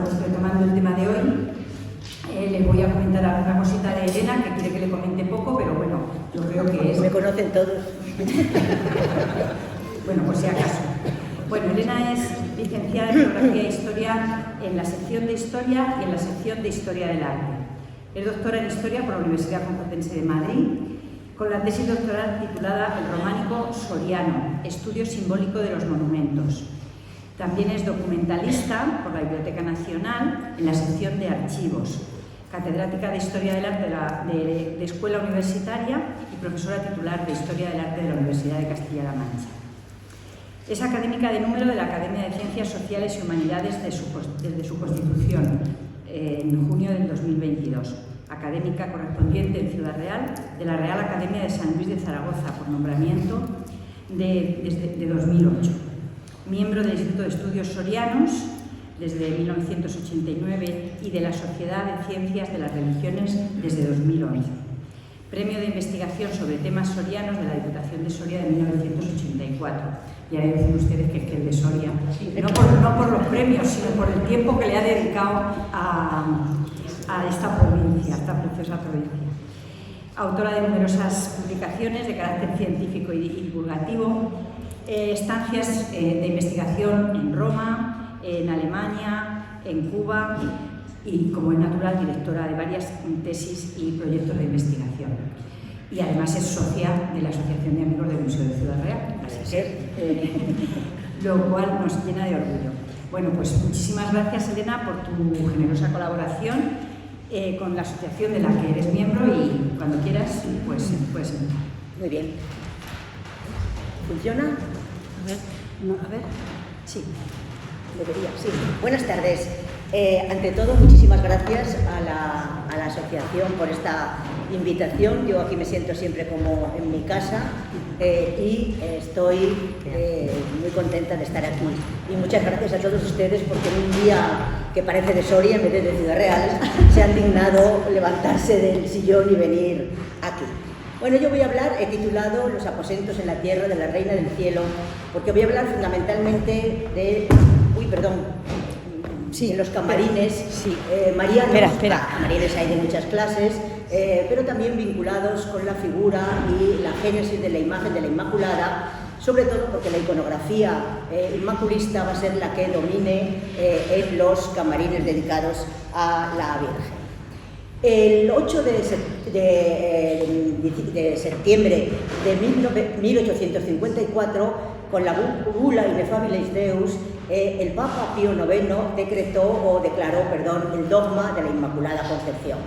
retomando el tema de hoy, les voy a comentar alguna cosita de Elena, que quiere que le comente poco, pero bueno, yo creo que es... Me conocen todos. Bueno, por si acaso. Bueno, Elena es licenciada en Geografía e Historia en la sección de Historia y en la sección de Historia del Arte. Es doctora en Historia por la Universidad Complutense de Madrid, con la tesis doctoral titulada El románico soriano, estudio simbólico de los monumentos. También es documentalista por la Biblioteca Nacional en la sección de Archivos, catedrática de Historia del Arte de Escuela Universitaria y profesora titular de Historia del Arte de la Universidad de Castilla-La Mancha. Es académica de número de la Academia de Ciencias Sociales y Humanidades desde su constitución, en junio del 2022. Académica correspondiente en Ciudad Real de la Real Academia de San Luis de Zaragoza por nombramiento desde 2008. Miembro del Instituto de Estudios Sorianos desde 1989 y de la Sociedad de Ciencias de las Religiones desde 2011. Premio de investigación sobre temas sorianos de la Diputación de Soria de 1984. Y ahora dicen ustedes que es que el de Soria, no por los premios, sino por el tiempo que le ha dedicado a esta provincia, a esta preciosa provincia. Autora de numerosas publicaciones de carácter científico y divulgativo, estancias de investigación en Roma, en Alemania, en Cuba y, como es natural, directora de varias tesis y proyectos de investigación. Y además es socia de la Asociación de Amigos del Museo de Ciudad Real, así que, lo cual nos llena de orgullo. Bueno, pues muchísimas gracias, Elena, por tu generosa colaboración con la asociación de la que eres miembro, y cuando quieras, pues puedes empezar. Muy bien. ¿Funciona? A ver, sí. Debería, sí. Buenas tardes. Ante todo, muchísimas gracias a la asociación por esta invitación. Yo aquí me siento siempre como en mi casa y estoy muy contenta de estar aquí. Y muchas gracias a todos ustedes porque en un día que parece de Soria en vez de Ciudad Real se han dignado levantarse del sillón y venir aquí. Bueno, yo voy a hablar, he titulado Los aposentos en la tierra de la Reina del Cielo, porque voy a hablar fundamentalmente de... Sí, los camarines marianos. Espera. Camarines hay de muchas clases, pero también vinculados con la figura y la génesis de la imagen de la Inmaculada, sobre todo porque la iconografía inmaculista va a ser la que domine en los camarines dedicados a la Virgen. El 8 de septiembre de 1854, con la bula Ineffabilis Deus, el Papa Pío IX declaró el dogma de la Inmaculada Concepción.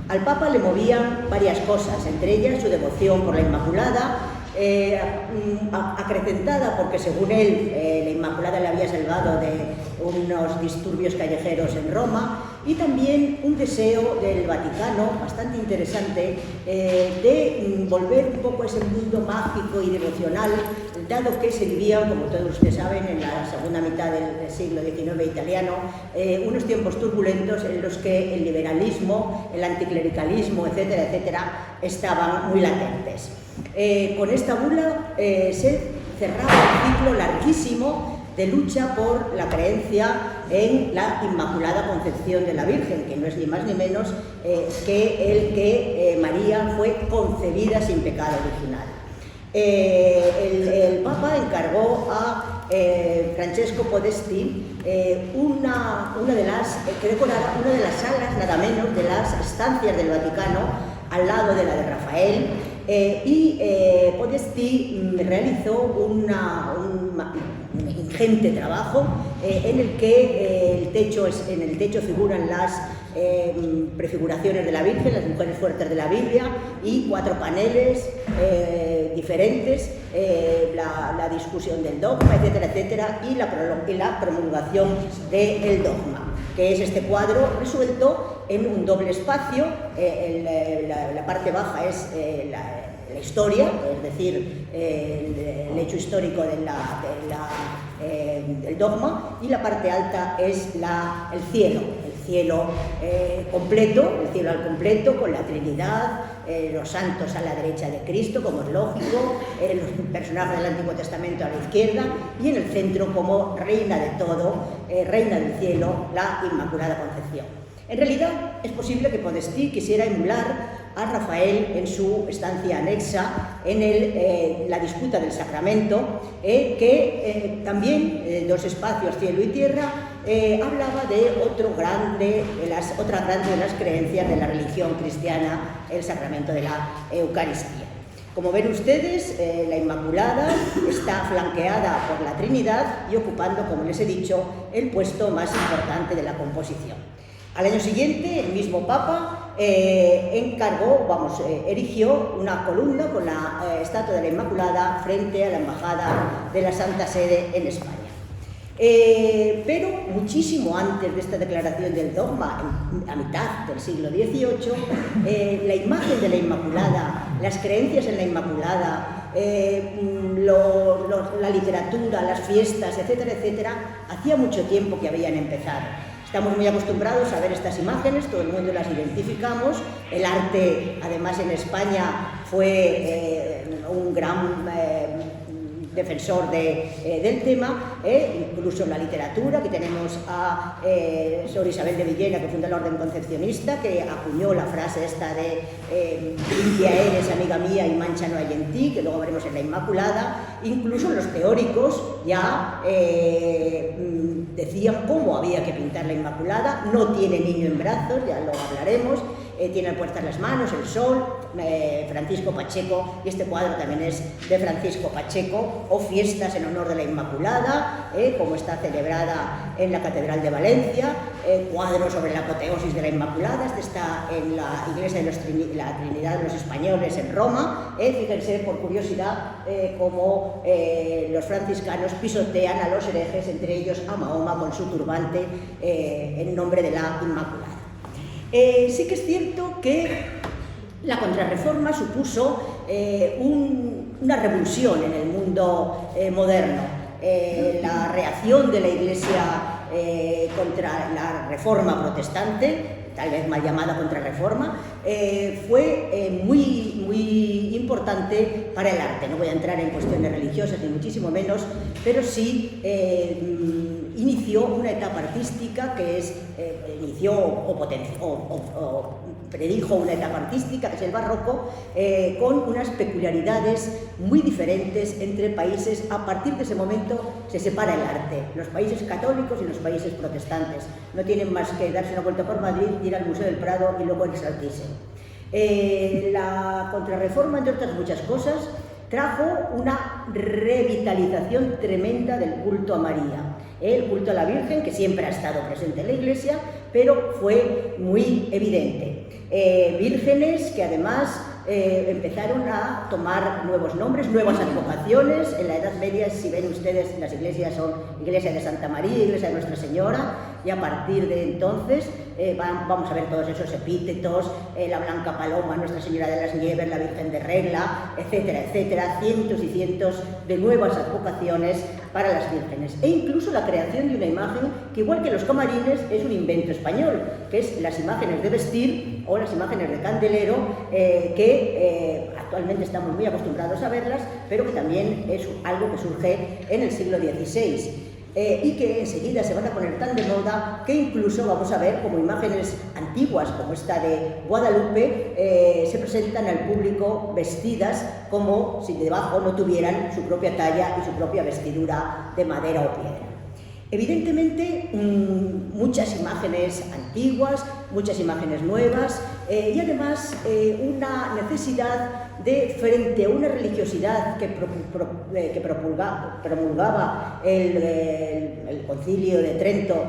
Al Papa le movían varias cosas, entre ellas su devoción por la Inmaculada, acrecentada porque, según él, la Inmaculada le había salvado de unos disturbios callejeros en Roma, y también un deseo del Vaticano bastante interesante de volver un poco a ese mundo mágico y devocional, dado que se vivían, como todos ustedes saben, en la segunda mitad del siglo XIX italiano, unos tiempos turbulentos en los que el liberalismo, el anticlericalismo, etcétera, etcétera, estaban muy latentes. Con esta bula se cerraba un ciclo larguísimo de lucha por la creencia en la Inmaculada Concepción de la Virgen, que no es ni más ni menos que el que María fue concebida sin pecado original. El Papa encargó a Francesco Podesti una de las salas, nada menos, de las estancias del Vaticano, al lado de la de Rafael, y Podesti realizó un ingente trabajo en el que en el techo figuran las prefiguraciones de la Virgen, las mujeres fuertes de la Biblia, y 4 paneles diferentes, la discusión del dogma, etcétera, etcétera, y la promulgación del dogma, que es este cuadro resuelto en un doble espacio. La parte baja es la historia, es decir, el hecho histórico del dogma, y la parte alta es el cielo completo, el cielo al completo, con la Trinidad, los santos a la derecha de Cristo, como es lógico, los personajes del Antiguo Testamento a la izquierda, y en el centro, como reina de todo, reina del cielo, la Inmaculada Concepción. En realidad, es posible que Podestí quisiera emular a Rafael en su estancia anexa en la disputa del sacramento, que también, dos espacios, cielo y tierra, hablaba de otra grande de las creencias de la religión cristiana, el sacramento de la Eucaristía. Como ven ustedes, la Inmaculada está flanqueada por la Trinidad y ocupando, como les he dicho, el puesto más importante de la composición. Al año siguiente, el mismo Papa erigió una columna con la estatua de la Inmaculada frente a la Embajada de la Santa Sede en España. Pero muchísimo antes de esta declaración del dogma, a mitad del siglo XVIII, la imagen de la Inmaculada, las creencias en la Inmaculada, la literatura, las fiestas, etcétera, etcétera, hacía mucho tiempo que habían empezado. Estamos muy acostumbrados a ver estas imágenes, todo el mundo las identificamos. El arte, además, en España fue un gran defensor del tema, incluso la literatura. Aquí tenemos a Sor Isabel de Villena, que fundó la Orden Concepcionista, que acuñó la frase esta de limpia eres, amiga mía, y mancha no hay en ti, que luego veremos en la Inmaculada. Incluso los teóricos ya decían cómo había que pintar la Inmaculada. No tiene niño en brazos, ya lo hablaremos. Tiene puestas las manos, el sol, Francisco Pacheco, y este cuadro también es de Francisco Pacheco, o fiestas en honor de la Inmaculada, como está celebrada en la Catedral de Valencia, cuadros sobre la apoteosis de la Inmaculada. Este está en la iglesia de la Trinidad de los Españoles en Roma. Fíjense, por curiosidad, cómo los franciscanos pisotean a los herejes, entre ellos a Mahoma con su turbante en nombre de la Inmaculada. Sí que es cierto que la Contrarreforma supuso una revulsión en el mundo moderno. La reacción de la Iglesia contra la Reforma protestante, tal vez mal llamada Contrarreforma, fue muy importante para el arte. No voy a entrar en cuestiones religiosas, ni muchísimo menos, pero sí inició una etapa artística que es, predijo una etapa artística que es el barroco, con unas peculiaridades muy diferentes entre países. A partir de ese momento se separa el arte, los países católicos y los países protestantes. No tienen más que darse una vuelta por Madrid, ir al Museo del Prado y luego exaltarse. La Contrarreforma, entre otras muchas cosas, trajo una revitalización tremenda del culto a María. El culto a la Virgen, que siempre ha estado presente en la Iglesia, pero fue muy evidente. Vírgenes que además empezaron a tomar nuevos nombres, nuevas advocaciones. En la Edad Media, si ven ustedes, las iglesias son Iglesia de Santa María, Iglesia de Nuestra Señora, y a partir de entonces vamos a ver todos esos epítetos, la Blanca Paloma, Nuestra Señora de las Nieves, la Virgen de Regla, etcétera, etcétera, cientos y cientos de nuevas advocaciones para las vírgenes, e incluso la creación de una imagen que, igual que los camarines, es un invento español, que es las imágenes de vestir o las imágenes de candelero, que actualmente estamos muy acostumbrados a verlas, pero que también es algo que surge en el siglo XVI. Y que enseguida se van a poner tan de moda que incluso vamos a ver como imágenes antiguas, como esta de Guadalupe, se presentan al público vestidas como si debajo no tuvieran su propia talla y su propia vestidura de madera o piedra. Evidentemente, muchas imágenes antiguas, muchas imágenes nuevas, y además una necesidad de, frente a una religiosidad que promulgaba el Concilio de Trento,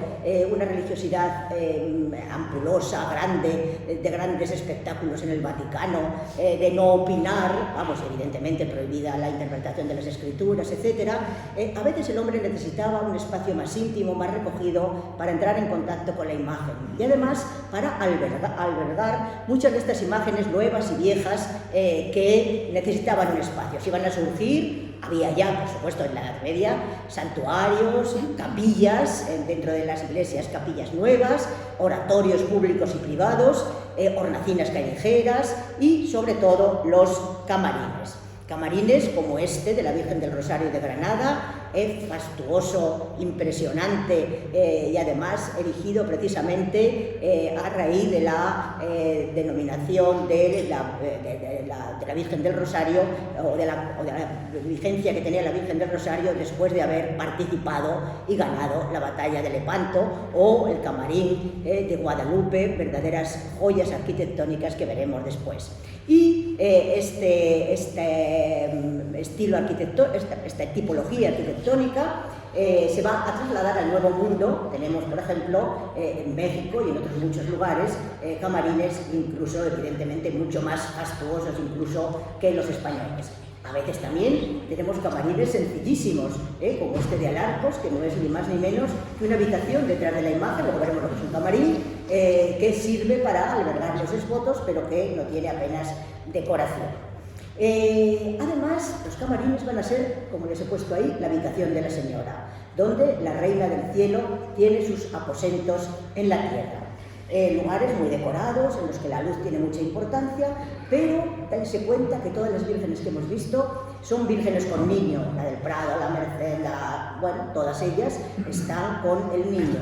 una religiosidad ampulosa, grande, de grandes espectáculos en el Vaticano, de no opinar, vamos, evidentemente prohibida la interpretación de las Escrituras, etc. A veces el hombre necesitaba un espacio más íntimo, más recogido, para entrar en contacto con la imagen. Y además para albergar muchas de estas imágenes nuevas y viejas que necesitaban un espacio. Si iban a surgir, había ya, por supuesto, en la Edad Media, santuarios, capillas, dentro de las iglesias, capillas nuevas, oratorios públicos y privados, hornacinas callejeras y, sobre todo, los camarines. Camarines como este de la Virgen del Rosario de Granada, fastuoso, impresionante y además erigido precisamente a raíz de la denominación de la Virgen del Rosario o de la vigencia que tenía la Virgen del Rosario después de haber participado y ganado la batalla de Lepanto, o el Camarín de Guadalupe, verdaderas joyas arquitectónicas que veremos después. Y este estilo arquitectónico, esta tipología arquitectónica se va a trasladar al Nuevo Mundo. Tenemos, por ejemplo, en México y en otros muchos lugares, camarines incluso, evidentemente, mucho más fastuosos incluso que los españoles. A veces también tenemos camarines sencillísimos, como este de Alarcos, que no es ni más ni menos que una habitación detrás de la imagen, luego veremos lo que es un camarín, que sirve para albergar los exvotos, pero que no tiene apenas decoración. Además, los camarines van a ser, como les he puesto ahí, la habitación de la Señora, donde la Reina del Cielo tiene sus aposentos en la tierra. Lugares muy decorados, en los que la luz tiene mucha importancia, pero dense cuenta que todas las vírgenes que hemos visto son vírgenes con niño. La del Prado, la Merced, bueno, todas ellas están con el niño.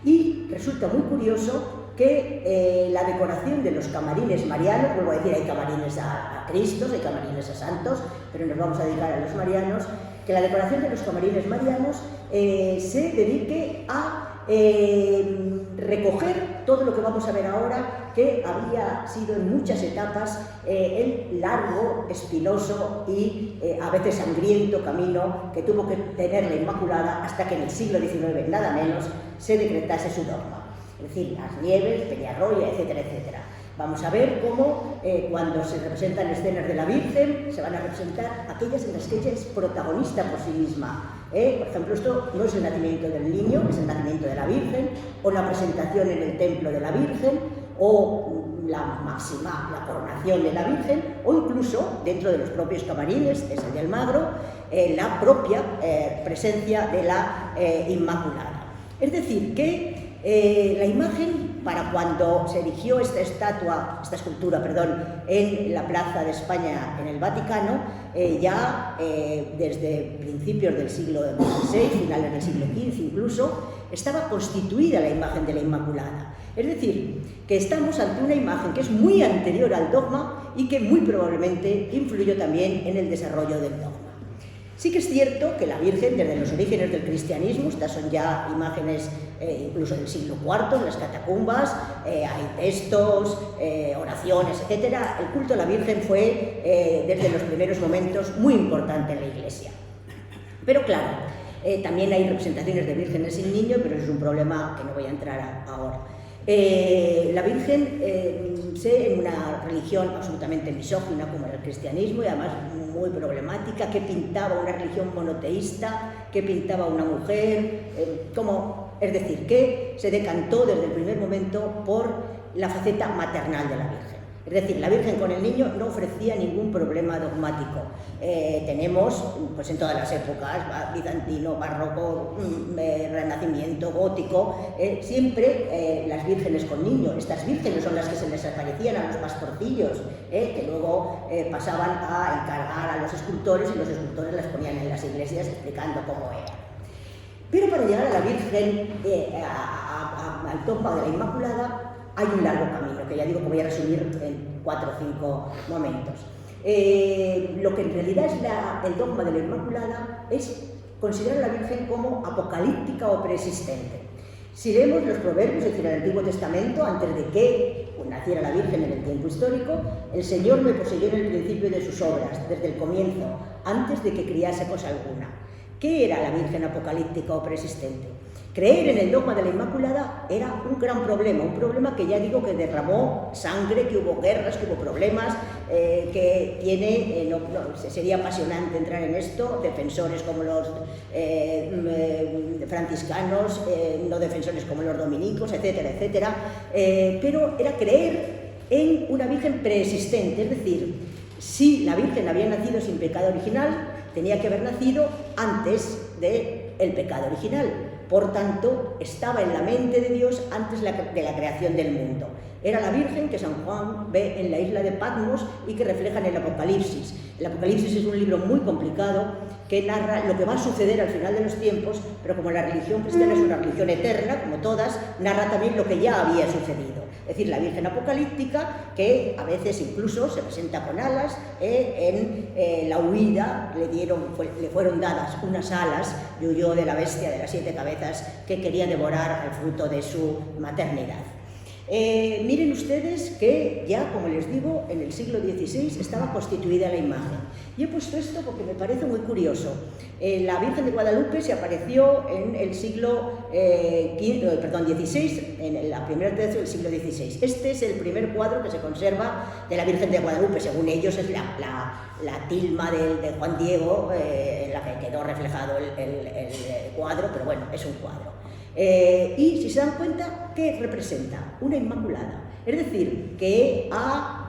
Y resulta muy curioso que la decoración de los camarines marianos, vuelvo a decir, hay camarines a Cristos, hay camarines a santos, pero nos vamos a dedicar a los marianos, que la decoración de los camarines marianos se dedique a recoger todo lo que vamos a ver ahora, que había sido en muchas etapas el largo, espinoso y a veces sangriento camino que tuvo que tener la Inmaculada hasta que en el siglo XIX, nada menos, se decretase su dogma. Es decir, las Nieves, Peñarroya, etcétera, etcétera. Vamos a ver cómo cuando se representan escenas de la Virgen, se van a representar aquellas en las que ella es protagonista por sí misma. Por ejemplo, esto no es el nacimiento del niño, es el nacimiento de la Virgen, o la presentación en el templo de la Virgen, o la coronación de la Virgen, o incluso dentro de los propios camarines, es el de Almagro, la propia presencia de la Inmaculada. Es decir, que la imagen, para cuando se erigió esta escultura, en la Plaza de España en el Vaticano, ya desde principios del siglo XVI, finales del siglo XV incluso, estaba constituida la imagen de la Inmaculada. Es decir, que estamos ante una imagen que es muy anterior al dogma y que muy probablemente influyó también en el desarrollo del dogma. Sí que es cierto que la Virgen, desde los orígenes del cristianismo, estas son ya imágenes incluso del siglo IV, en las catacumbas, hay textos, oraciones, etc. El culto a la Virgen fue, desde los primeros momentos, muy importante en la Iglesia. Pero claro, también hay representaciones de vírgenes sin niño, pero eso es un problema que no voy a entrar ahora. La Virgen, en una religión absolutamente misógina como era el cristianismo, y además muy problemática, que pintaba una religión monoteísta, que pintaba una mujer, es decir, que se decantó desde el primer momento por la faceta maternal de la Virgen. Es decir, la Virgen con el niño no ofrecía ningún problema dogmático. Tenemos, pues en todas las épocas, bizantino, barroco, renacimiento, gótico, siempre las vírgenes con niño. Estas vírgenes son las que se les aparecían a los pastorcillos, que luego pasaban a encargar a los escultores, y los escultores las ponían en las iglesias explicando cómo era. Pero para llegar a la Virgen, al dogma de la Inmaculada, hay un largo camino, que ya digo que voy a resumir en 4 o 5 momentos. Lo que en realidad es el dogma de la Inmaculada es considerar a la Virgen como apocalíptica o preexistente. Si leemos los proverbios, es decir, el Antiguo Testamento, antes de que naciera la Virgen en el tiempo histórico, el Señor me poseyó en el principio de sus obras, desde el comienzo, antes de que criase cosa alguna. ¿Qué era la Virgen apocalíptica o preexistente? Creer en el dogma de la Inmaculada era un gran problema, un problema que ya digo que derramó sangre, que hubo guerras, que hubo problemas, que tiene, sería apasionante entrar en esto, defensores como los franciscanos, no defensores como los dominicos, etcétera, etcétera, pero era creer en una Virgen preexistente, es decir, si la Virgen había nacido sin pecado original, tenía que haber nacido antes del pecado original. Por tanto, estaba en la mente de Dios antes de la creación del mundo. Era la Virgen que San Juan ve en la isla de Patmos y que refleja en el Apocalipsis. El Apocalipsis es un libro muy complicado que narra lo que va a suceder al final de los tiempos, pero como la religión cristiana es una religión eterna, como todas, narra también lo que ya había sucedido. Es decir, la Virgen apocalíptica, que a veces incluso se presenta con alas, en la huida le fueron dadas unas alas y huyó de la bestia de las 7 cabezas que quería devorar al fruto de su maternidad. Miren ustedes que ya, como les digo, en el siglo XVI estaba constituida la imagen. Y he puesto esto porque me parece muy curioso. La Virgen de Guadalupe se apareció en el siglo XVI, en la primera tercio del siglo XVI. Este es el primer cuadro que se conserva de la Virgen de Guadalupe. Según ellos es la tilma de Juan Diego, en la que quedó reflejado el cuadro, pero bueno, es un cuadro. Y si se dan cuenta, ¿qué representa? Una Inmaculada. Es decir, que a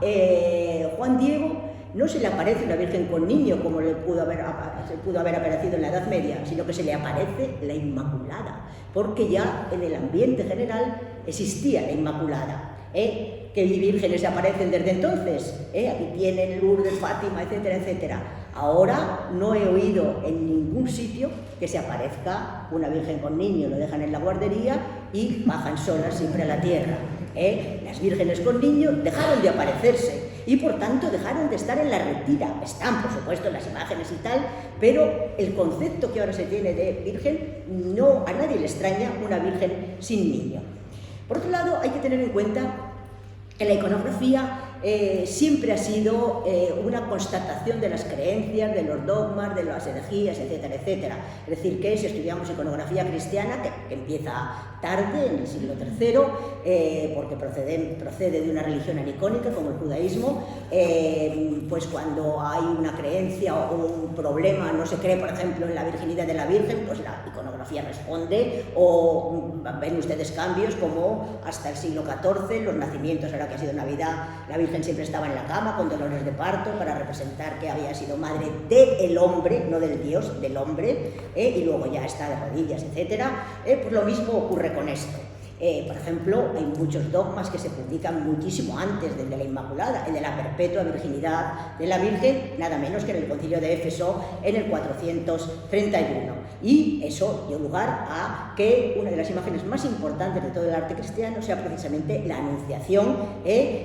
Juan Diego no se le aparece una Virgen con niño como se pudo haber aparecido en la Edad Media, sino que se le aparece la Inmaculada, porque ya en el ambiente general existía la Inmaculada. ¿Qué vírgenes se aparecen desde entonces? Aquí tienen Lourdes, Fátima, etcétera, etcétera. Ahora no he oído en ningún sitio que se aparezca una Virgen con niño, lo dejan en la guardería y bajan solas siempre a la tierra. Las vírgenes con niño dejaron de aparecerse y por tanto dejaron de estar en la retira. Están, por supuesto, las imágenes y tal, pero el concepto que ahora se tiene de virgen, a nadie le extraña una virgen sin niño. Por otro lado, hay que tener en cuenta que la iconografía siempre ha sido una constatación de las creencias, de los dogmas, de las herejías, etcétera, etcétera. Es decir, que si estudiamos iconografía cristiana, que empieza tarde, en el siglo III, porque procede de una religión anicónica como el judaísmo, pues cuando hay una creencia o un problema, no se cree, por ejemplo, en la virginidad de la Virgen, pues la iconografía responde, o ven ustedes cambios como hasta el siglo XIV, los nacimientos, ahora que ha sido Navidad, la Virgen siempre estaba en la cama con dolores de parto para representar que había sido madre del hombre, no del Dios, del hombre, y luego ya está de rodillas, etcétera. Pues lo mismo ocurre con esto. Por ejemplo, hay muchos dogmas que se publican muchísimo antes del de la Inmaculada, el de la perpetua virginidad de la Virgen, nada menos que en el Concilio de Éfeso en el 431. Y eso dio lugar a que una de las imágenes más importantes de todo el arte cristiano sea precisamente la Anunciación,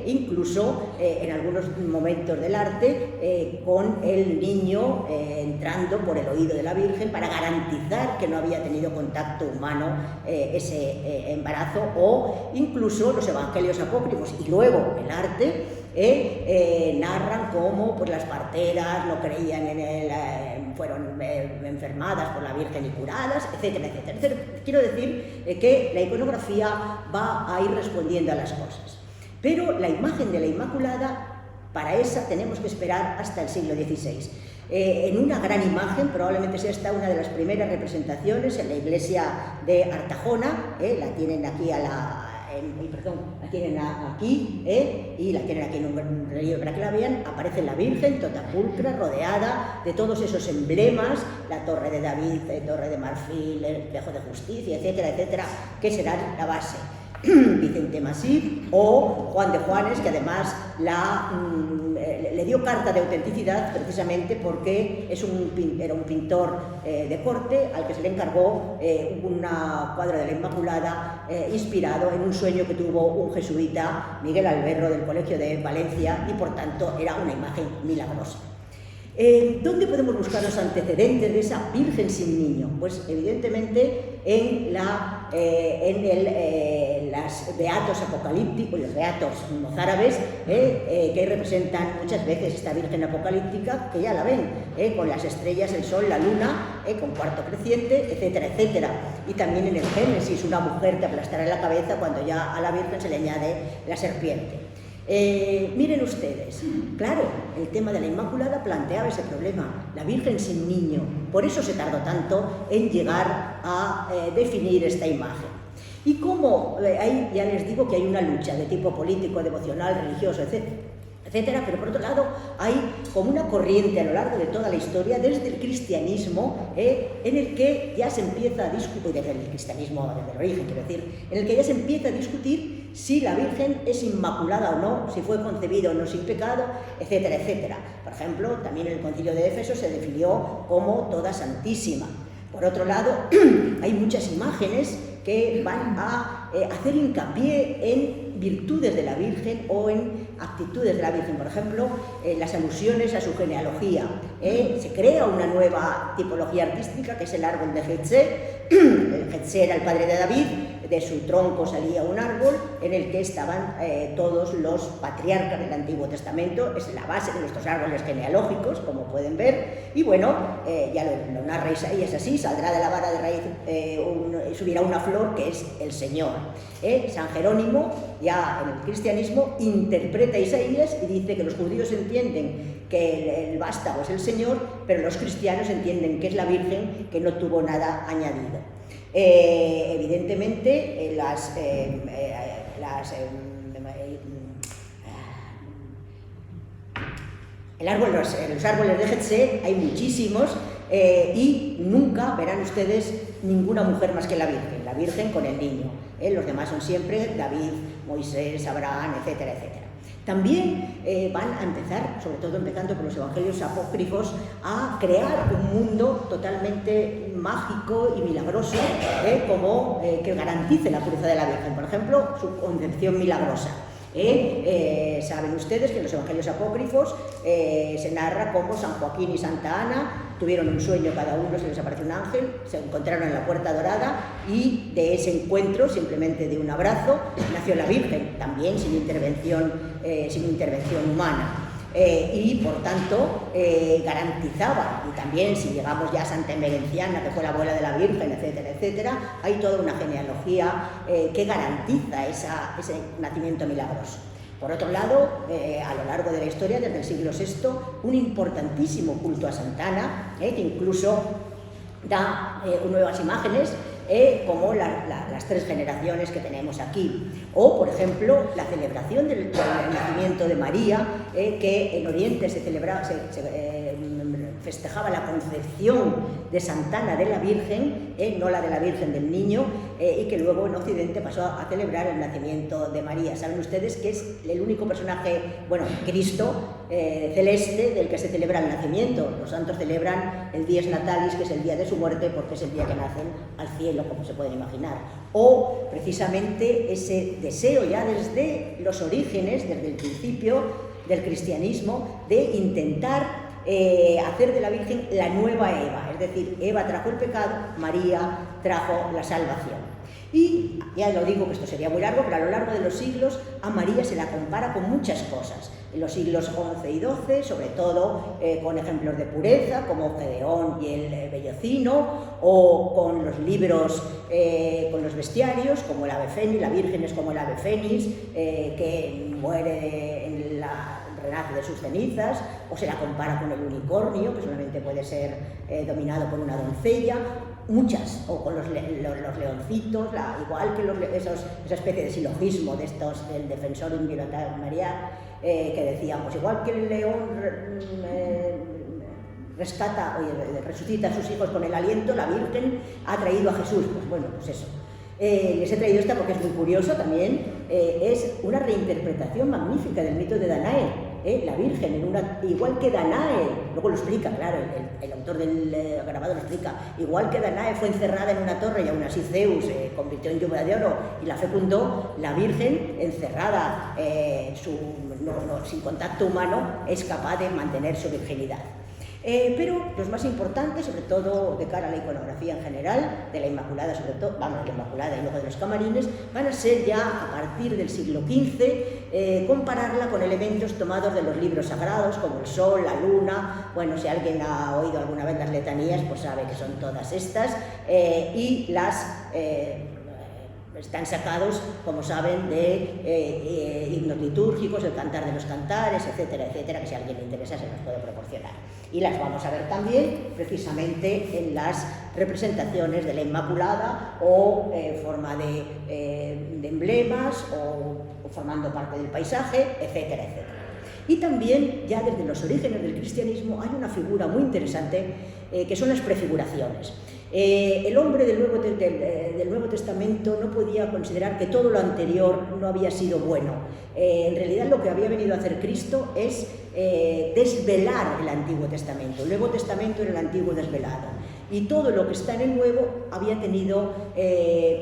incluso en algunos momentos del arte con el niño entrando por el oído de la Virgen para garantizar que no había tenido contacto humano ese embarazo, o incluso los evangelios apócrifos y luego el arte narran cómo pues, las parteras lo creían fueron enfermadas por la Virgen y curadas, etcétera, etcétera. Quiero decir que la iconografía va a ir respondiendo a las cosas. Pero la imagen de la Inmaculada, para esa tenemos que esperar hasta el siglo XVI. En una gran imagen, probablemente sea esta una de las primeras representaciones en la iglesia de Artajona, la tienen aquí la tienen aquí, y la tienen aquí en un relieve para que la vean. Aparece la Virgen toda pulcra, rodeada de todos esos emblemas, la Torre de David, Torre de Marfil, el Espejo de Justicia, etcétera, etcétera, que serán la base. Vicente Masip o Juan de Juanes, que además le dio carta de autenticidad precisamente porque era un pintor de corte al que se le encargó una cuadra de la Inmaculada inspirado en un sueño que tuvo un jesuita, Miguel Alberro, del Colegio de Valencia, y por tanto era una imagen milagrosa. ¿Dónde podemos buscar los antecedentes de esa Virgen sin niño? Pues evidentemente en los beatos apocalípticos, los beatos mozárabes, que representan muchas veces esta Virgen apocalíptica, que ya la ven, con las estrellas, el sol, la luna, con cuarto creciente, etcétera, etcétera. Y también en el Génesis, una mujer te aplastará la cabeza cuando ya a la Virgen se le añade la serpiente. Miren ustedes, claro, el tema de la Inmaculada planteaba ese problema, la Virgen sin niño, por eso se tardó tanto en llegar a definir esta imagen. Y como ahí ya les digo que hay una lucha de tipo político, devocional, religioso, etcétera, pero por otro lado hay como una corriente a lo largo de toda la historia, desde el cristianismo, en el que ya se empieza a discutir, desde el cristianismo, desde el origen, quiero decir, en el que ya se empieza a discutir si la Virgen es inmaculada o no, si fue concebida o no sin pecado, etcétera, etcétera. Por ejemplo, también en el Concilio de Éfeso se definió como toda santísima. Por otro lado, hay muchas imágenes que van a hacer hincapié en virtudes de la Virgen o en actitudes de la Virgen. Por ejemplo, las alusiones a su genealogía. Se crea una nueva tipología artística que es el árbol de Jetsé. Jetsé era el padre de David, de su tronco salía un árbol en el que estaban todos los patriarcas del Antiguo Testamento. Es la base de nuestros árboles genealógicos, como pueden ver, y bueno, ya lo narra Isaías así: saldrá de la vara de raíz, subirá una flor que es el Señor. San Jerónimo, ya en el cristianismo, interpreta a Isaías y dice que los judíos entienden que el vástago es el Señor, pero los cristianos entienden que es la Virgen, que no tuvo nada añadido. Evidentemente, los árboles de Jetsé hay muchísimos, y nunca verán ustedes ninguna mujer más que la Virgen con el niño. Los demás son siempre David, Moisés, Abraham, etcétera, etcétera. También van a empezar, sobre todo empezando por los evangelios apócrifos, a crear un mundo totalmente mágico y milagroso, que garantice la pureza de la Virgen. Por ejemplo, su concepción milagrosa. Saben ustedes que en los evangelios apócrifos se narra cómo San Joaquín y Santa Ana tuvieron un sueño cada uno, se les apareció un ángel, se encontraron en la Puerta Dorada y de ese encuentro, simplemente de un abrazo, nació la Virgen, también sin intervención humana. Y por tanto garantizaba, y también si llegamos ya a Santa Emerenciana, que fue la abuela de la Virgen, etcétera, etcétera, hay toda una genealogía que garantiza ese nacimiento milagroso. Por otro lado, a lo largo de la historia, desde el siglo VI, un importantísimo culto a Santa Ana, que incluso da nuevas imágenes, como las tres generaciones que tenemos aquí. O, por ejemplo, la celebración del nacimiento de María, que en Oriente se festejaba la concepción de Santa Ana de la Virgen, no la de la Virgen del Niño, y que luego en Occidente pasó a celebrar el nacimiento de María. Saben ustedes que es el único personaje, bueno, Cristo, celeste, del que se celebra el nacimiento. Los santos celebran el Dies Natalis, que es el día de su muerte, porque es el día que nacen al cielo, como se pueden imaginar. O precisamente ese deseo ya desde los orígenes, desde el principio del cristianismo, de intentar hacer de la Virgen la nueva Eva, es decir, Eva trajo el pecado, María trajo la salvación. Y ya lo digo que esto sería muy largo, pero a lo largo de los siglos a María se la compara con muchas cosas. En los siglos XI y XII, sobre todo con ejemplos de pureza, como Gedeón y el Bellocino, o con los libros, con los bestiarios, como el ave fénix, la Virgen es como el ave fénix, que muere en renace de sus cenizas, o se la compara con el unicornio, que solamente puede ser dominado por una doncella. Muchas, o con los leoncitos, igual que esa especie de silogismo de estos, del defensor inviolable María, que decían, pues igual que el león resucita a sus hijos con el aliento, la Virgen ha traído a Jesús. Pues bueno, pues eso. Les he traído esta porque es muy curioso también, es una reinterpretación magnífica del mito de Danae. La Virgen, igual que Danae, luego lo explica, claro, el autor del grabado lo explica, igual que Danae fue encerrada en una torre y aún así Zeus se convirtió en lluvia de oro y la fecundó, la Virgen, encerrada sin contacto humano, es capaz de mantener su virginidad. Pero los más importantes, sobre todo de cara a la iconografía en general, de la Inmaculada sobre todo, vamos, de la Inmaculada y luego de los camarines, van a ser ya a partir del siglo XV, compararla con elementos tomados de los libros sagrados, como el sol, la luna. Bueno, si alguien ha oído alguna vez las letanías, pues sabe que son todas estas, y las están sacados, como saben, de himnos litúrgicos, el Cantar de los Cantares, etcétera, etcétera, que si a alguien le interesa se los puedo proporcionar. Y las vamos a ver también precisamente en las representaciones de la Inmaculada o forma de emblemas o formando parte del paisaje, etcétera, etcétera. Y también, ya desde los orígenes del cristianismo, hay una figura muy interesante que son las prefiguraciones. El hombre del Nuevo Testamento no podía considerar que todo lo anterior no había sido bueno. En realidad lo que había venido a hacer Cristo es desvelar el Antiguo Testamento. El Nuevo Testamento era el Antiguo desvelado. Y todo lo que está en el Nuevo había tenido,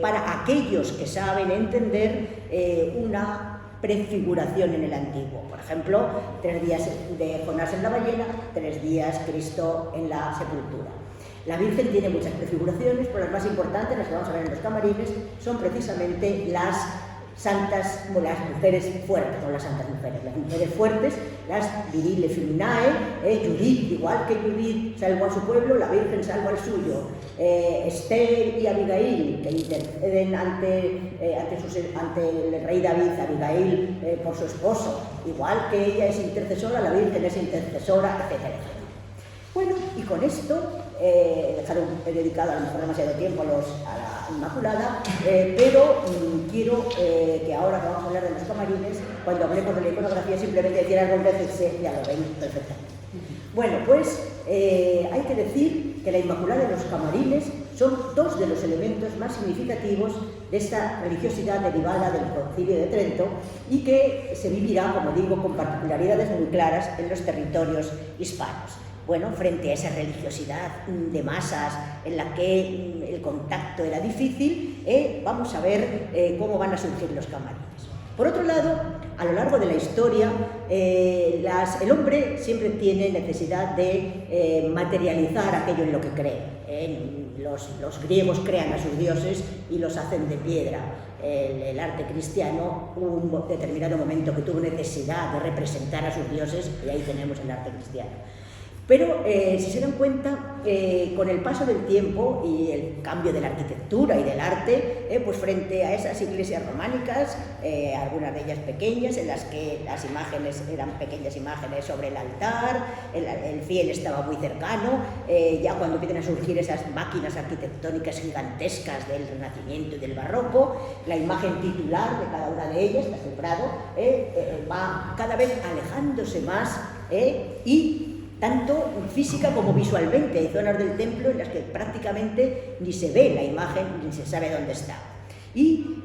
para aquellos que saben entender, una prefiguración en el Antiguo. Por ejemplo, 3 días de Jonás en la ballena, 3 días Cristo en la sepultura. La Virgen tiene muchas prefiguraciones, pero las más importantes, las que vamos a ver en los camarines, son precisamente las santas, las mujeres fuertes, no las santas mujeres, las mujeres fuertes, las viriles feminae, Judith, igual que Judith salvó a su pueblo, la Virgen salva al suyo, Esther y Abigail, que interceden ante el rey David, Abigail por su esposo, igual que ella es intercesora, la Virgen es intercesora, etcétera, etcétera. Bueno, y con esto, he dedicado a lo mejor demasiado tiempo a la Inmaculada, pero quiero que ahora que vamos a hablar de los camarines, cuando hablemos de la iconografía, simplemente decir algo que ya lo ven perfectamente. Bueno, pues hay que decir que la Inmaculada y los camarines son 2 de los elementos más significativos de esta religiosidad derivada del Concilio de Trento y que se vivirá, como digo, con particularidades muy claras en los territorios hispanos. Bueno, frente a esa religiosidad de masas en la que el contacto era difícil, vamos a ver cómo van a surgir los camarines. Por otro lado, a lo largo de la historia, el hombre siempre tiene necesidad de materializar aquello en lo que cree. Los griegos crean a sus dioses y los hacen de piedra. El arte cristiano, hubo un determinado momento que tuvo necesidad de representar a sus dioses, y ahí tenemos el arte cristiano. Pero, si se dan cuenta, con el paso del tiempo y el cambio de la arquitectura y del arte, pues frente a esas iglesias románicas, algunas de ellas pequeñas, en las que las imágenes eran pequeñas imágenes sobre el altar, el fiel estaba muy cercano, ya cuando empiezan a surgir esas máquinas arquitectónicas gigantescas del Renacimiento y del Barroco, la imagen titular de cada una de ellas, la del Prado, va cada vez alejándose más y tanto física como visualmente. Hay zonas del templo en las que prácticamente ni se ve la imagen ni se sabe dónde está. Y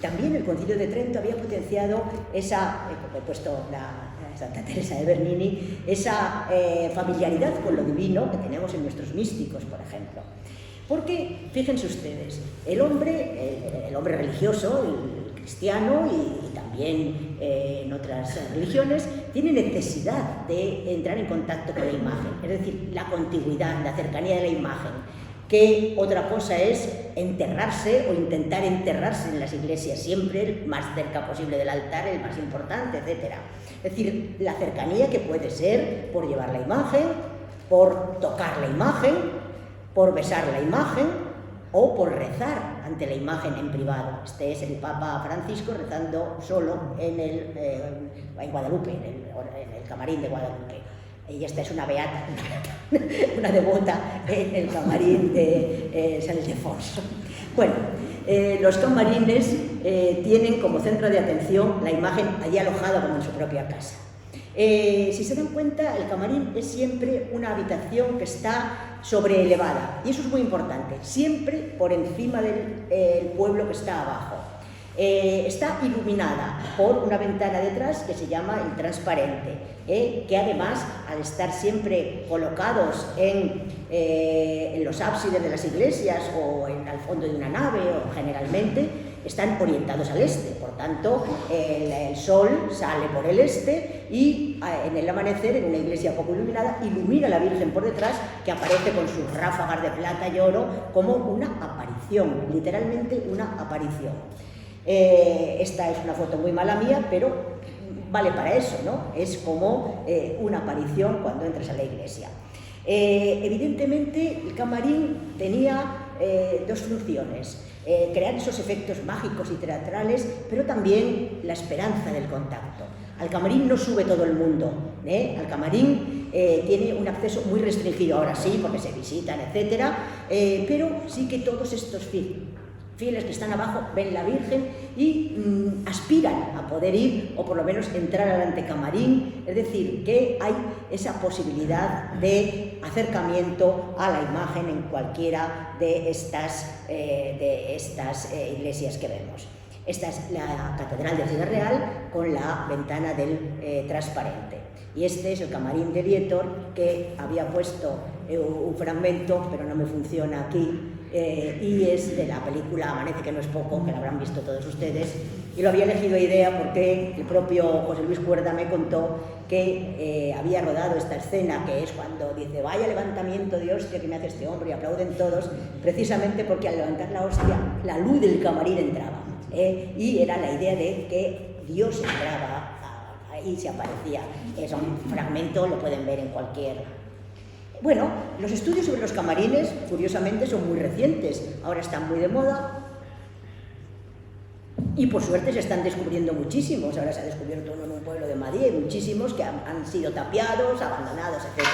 también el Concilio de Trento había potenciado esa, como he puesto Santa Teresa de Bernini, esa familiaridad con lo divino que tenemos en nuestros místicos, por ejemplo. Porque, fíjense ustedes, el hombre religioso, el cristiano y también en otras religiones, tiene necesidad de entrar en contacto con la imagen, es decir, la contiguidad, la cercanía de la imagen, que otra cosa es enterrarse o intentar enterrarse en las iglesias, siempre el más cerca posible del altar, el más importante, etc. Es decir, la cercanía que puede ser por llevar la imagen, por tocar la imagen, por besar la imagen, o por rezar ante la imagen en privado. Este es el Papa Francisco rezando solo en Guadalupe, en el camarín de Guadalupe. Y esta es una beata, una devota en el camarín de San Ildefonso. Bueno, los camarines tienen como centro de atención la imagen allí alojada como en su propia casa. Si se dan cuenta, el camarín es siempre una habitación que está sobreelevada, y eso es muy importante, siempre por encima del pueblo que está abajo. Está iluminada por una ventana detrás que se llama el transparente, que además, al estar siempre colocados en los ábsides de las iglesias o al fondo de una nave, o generalmente, están orientados al este, por tanto el sol sale por el este y en el amanecer, en una iglesia poco iluminada, ilumina a la Virgen por detrás, que aparece con sus ráfagas de plata y oro como una aparición, literalmente una aparición. Esta es una foto muy mala mía, pero vale para eso, ¿no? Es como una aparición cuando entras a la iglesia. Evidentemente el camarín tenía dos funciones, crear esos efectos mágicos y teatrales, pero también la esperanza del contacto. Al camarín no sube todo el mundo, al camarín tiene un acceso muy restringido, ahora sí, porque se visitan, etcétera, pero sí que todos estos fieles que están abajo ven la Virgen y aspiran a poder ir o por lo menos entrar al antecamarín, es decir, que hay esa posibilidad de acercamiento a la imagen en cualquiera de estas iglesias que vemos. Esta es la Catedral de Ciudad Real con la ventana del transparente. Y este es el camarín de Lietor, que había puesto un fragmento, pero no me funciona aquí, y es de la película Amanece que no es poco, que la habrán visto todos ustedes, y lo había elegido a idea porque el propio José Luis Cuerda me contó que había rodado esta escena, que es cuando dice vaya levantamiento de hostia que me hace este hombre, y aplauden todos, precisamente porque al levantar la hostia la luz del camarín entraba, y era la idea de que Dios entraba y se aparecía. Es un fragmento, lo pueden ver en cualquier... Bueno, los estudios sobre los camarines, curiosamente, son muy recientes. Ahora están muy de moda y, por suerte, se están descubriendo muchísimos. Ahora se ha descubierto uno en un pueblo de Madrid, muchísimos que han sido tapiados, abandonados, etc.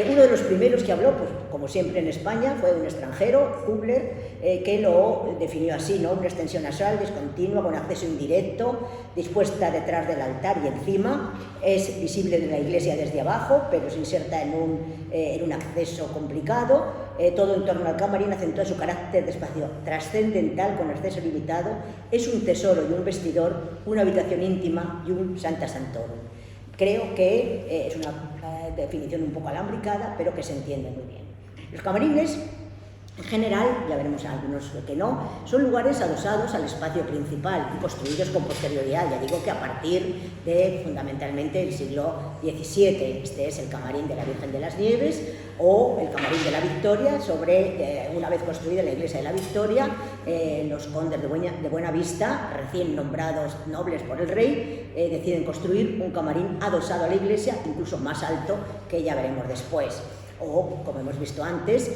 Uno de los primeros que habló, pues, como siempre en España, fue un extranjero, Hubler, que lo definió así, ¿no? Una extensión nasal discontinua con acceso indirecto, dispuesta detrás del altar y encima, es visible de la iglesia desde abajo, pero se inserta en un acceso complicado. Todo en torno al camarín acentúa su carácter de espacio trascendental con acceso limitado. Es un tesoro y un vestidor, una habitación íntima y un Sancta Sanctorum. Creo que es una definición un poco alambricada, pero que se entiende muy bien. Los camarines, en general, ya veremos algunos que no, son lugares adosados al espacio principal y construidos con posterioridad, ya digo que a partir de fundamentalmente el siglo XVII. Este es el camarín de la Virgen de las Nieves o el camarín de la Victoria, una vez construida la iglesia de la Victoria, los condes de Buenavista, recién nombrados nobles por el rey, deciden construir un camarín adosado a la iglesia, incluso más alto, que ya veremos después. O, como hemos visto antes,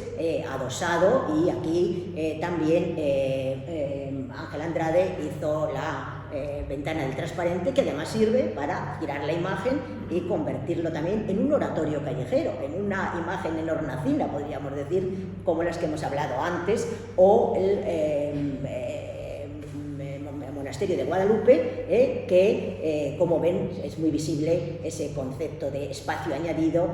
adosado, y aquí también Ángel Andrade hizo la ventana del transparente, que además sirve para girar la imagen y convertirlo también en un oratorio callejero, en una imagen en hornacina, podríamos decir, como las que hemos hablado antes, o el monasterio de Guadalupe, que como ven es muy visible ese concepto de espacio añadido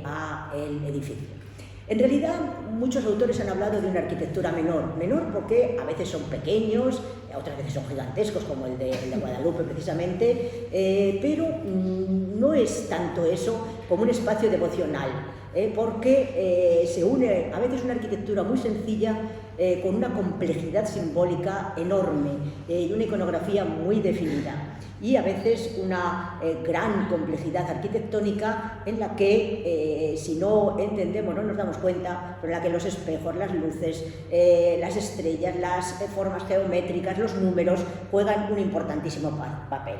al edificio. En realidad, muchos autores han hablado de una arquitectura menor porque a veces son pequeños, otras veces son gigantescos, como el de Guadalupe precisamente, pero no es tanto eso como un espacio devocional, porque se une a veces una arquitectura muy sencilla con una complejidad simbólica enorme y una iconografía muy definida, y a veces una gran complejidad arquitectónica en la que, si no entendemos, no nos damos cuenta, pero en la que los espejos, las luces, las estrellas, las formas geométricas, los números juegan un importantísimo papel.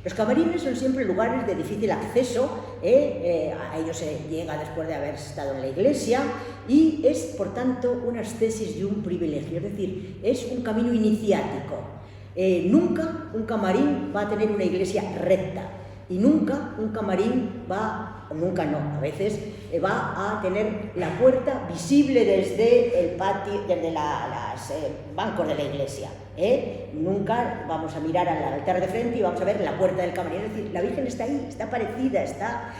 Los camarines son siempre lugares de difícil acceso, a ellos se llega después de haber estado en la iglesia, y es, por tanto, una ascesis y un privilegio, es decir, es un camino iniciático. Nunca un camarín va a tener una iglesia recta, y nunca un camarín nunca no, a veces va a tener la puerta visible desde el patio, desde los bancos de la iglesia. Nunca vamos a mirar al altar de frente y vamos a ver la puerta del camarín, es decir, la Virgen está ahí, está parecida, está,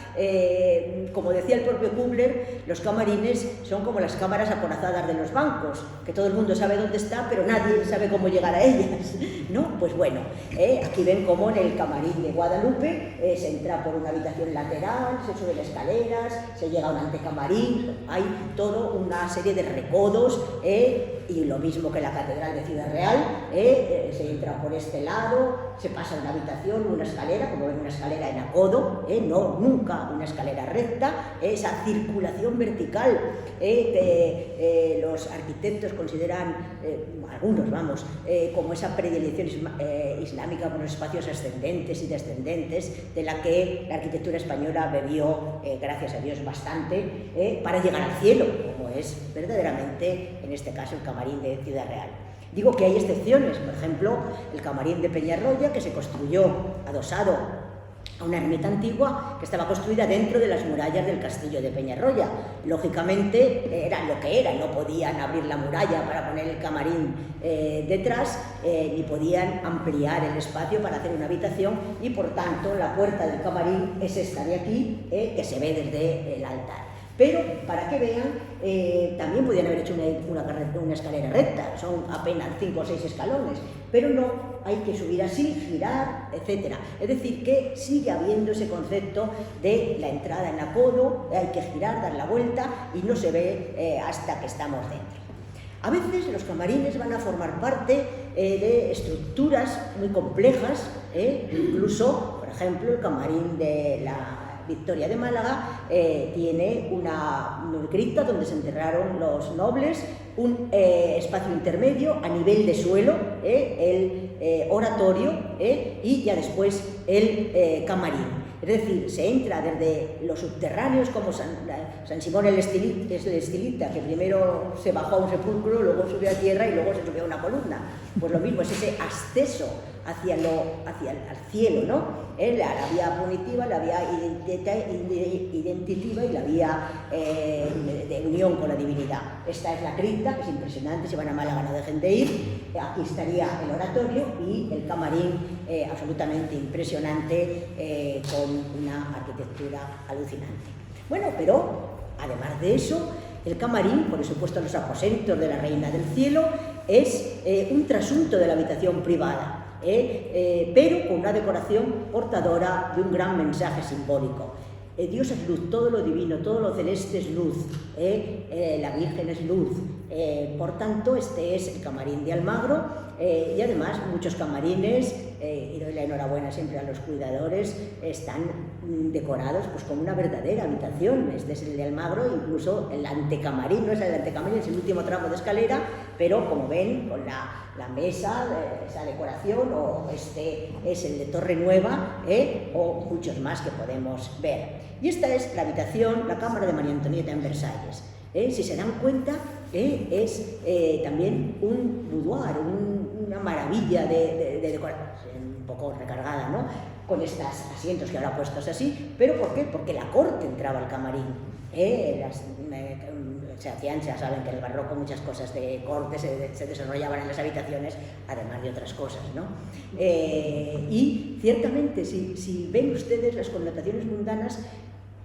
como decía el propio Kubler, los camarines son como las cámaras acorazadas de los bancos, que todo el mundo sabe dónde está, pero nadie sabe cómo llegar a ellas, ¿no? Pues bueno, aquí ven cómo en el camarín de Guadalupe se entra por una habitación lateral, se suben escaleras, se llega a un antecamarín, hay toda una serie de recodos, y lo mismo que la Catedral de Ciudad Real, se entra por este lado, se pasa una habitación, una escalera, como ven, una escalera en acodo, no, nunca una escalera recta, esa circulación vertical que los arquitectos consideran, algunos vamos, como esa predilección islámica por los espacios ascendentes y descendentes, de la que la arquitectura española bebió, gracias a Dios, bastante, para llegar al cielo, como es verdaderamente, en este caso, el camarín de Ciudad Real. Digo que hay excepciones, por ejemplo, el camarín de Peñarroya, que se construyó adosado a una ermita antigua que estaba construida dentro de las murallas del castillo de Peñarroya. Lógicamente era lo que era, no podían abrir la muralla para poner el camarín detrás, ni podían ampliar el espacio para hacer una habitación, y por tanto la puerta del camarín es esta de aquí, que se ve desde el altar. Pero, para que vean, también podían haber hecho una escalera recta, son apenas 5 o 6 escalones, pero no, hay que subir así, girar, etc. Es decir, que sigue habiendo ese concepto de la entrada en acodo, hay que girar, dar la vuelta, y no se ve hasta que estamos dentro. A veces los camarines van a formar parte de estructuras muy complejas, incluso, por ejemplo, el camarín de la Victoria de Málaga tiene una cripta donde se enterraron los nobles, un espacio intermedio a nivel de suelo, el oratorio, y ya después el camarín. Es decir, se entra desde los subterráneos, como San Simón el Estilita, que primero se bajó a un sepulcro, luego subió a tierra y luego se subió a una columna. Pues lo mismo, es ese ascenso hacia el cielo, ¿no? La vía punitiva, la vía identitiva y la vía de unión con la divinidad. Esta es la cripta, que es impresionante, si van a Málaga no dejen de ir. Aquí estaría el oratorio y el camarín, absolutamente impresionante, con una arquitectura alucinante. Bueno, pero además de eso, el camarín, por supuesto los aposentos de la Reina del Cielo, es un trasunto de la habitación privada. Pero con una decoración portadora de un gran mensaje simbólico. Dios es luz, todo lo divino, todo lo celeste es luz, la Virgen es luz. Por tanto, este es el camarín de Almagro, y además muchos camarines, y doy la enhorabuena siempre a los cuidadores, están decorados pues como una verdadera habitación. Este es el de Almagro, incluso el antecamarín, no es el antecamarín, es el último tramo de escalera, pero como ven, con la mesa, esa decoración, o este es el de Torre Nueva, o muchos más que podemos ver. Y esta es la habitación, la cámara de María Antonieta en Versalles. Si se dan cuenta, es también un boudoir, una maravilla de decoración, un poco recargada, ¿no?, con estos asientos que ahora puestos así. ¿Pero por qué? Porque la corte entraba al camarín. Se hacían, ya saben que en el barroco muchas cosas de corte se desarrollaban en las habitaciones, además de otras cosas, ¿no? Y ciertamente, si ven ustedes las connotaciones mundanas,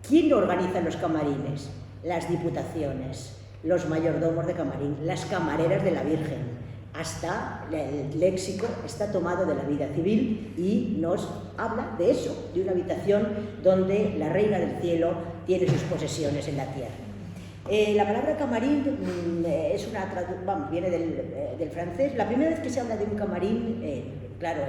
¿quién organiza los camarines? Las diputaciones, los mayordomos de camarín, las camareras de la Virgen. Hasta el léxico está tomado de la vida civil y nos habla de eso, de una habitación donde la Reina del Cielo tiene sus posesiones en la tierra. La palabra camarín es viene del francés. La primera vez que se habla de un camarín, claro,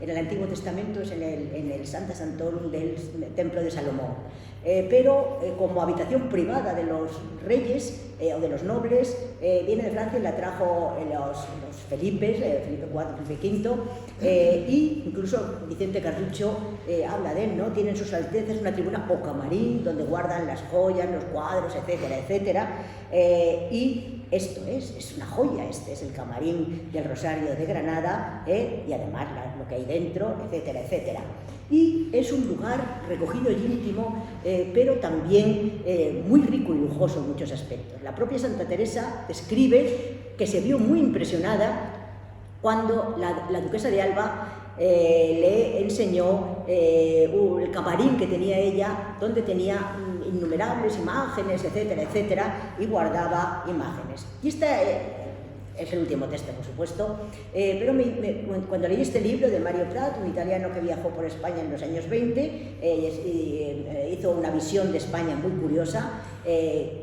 en el Antiguo Testamento es en el Sancta Sanctorum del Templo de Salomón. Pero como habitación privada de los reyes o de los nobles, viene de Francia y la trajo los Felipes, Felipe IV, Felipe V, y incluso Vicente Carducho habla de él, ¿no? Tienen sus altezas una tribuna o camarín donde guardan las joyas, los cuadros, etcétera, etcétera, y esto es una joya. Este es el camarín del Rosario de Granada, y además lo que hay dentro, etcétera, etcétera. Y es un lugar recogido y íntimo, pero también muy rico y lujoso en muchos aspectos. La propia Santa Teresa describe que se vio muy impresionada cuando la duquesa de Alba le enseñó el camarín que tenía ella, donde tenía innumerables imágenes, etcétera, etcétera, y guardaba imágenes. Y esta es el último texto, por supuesto, pero cuando leí este libro de Mario Prat, un italiano que viajó por España en los años 20, hizo una visión de España muy curiosa,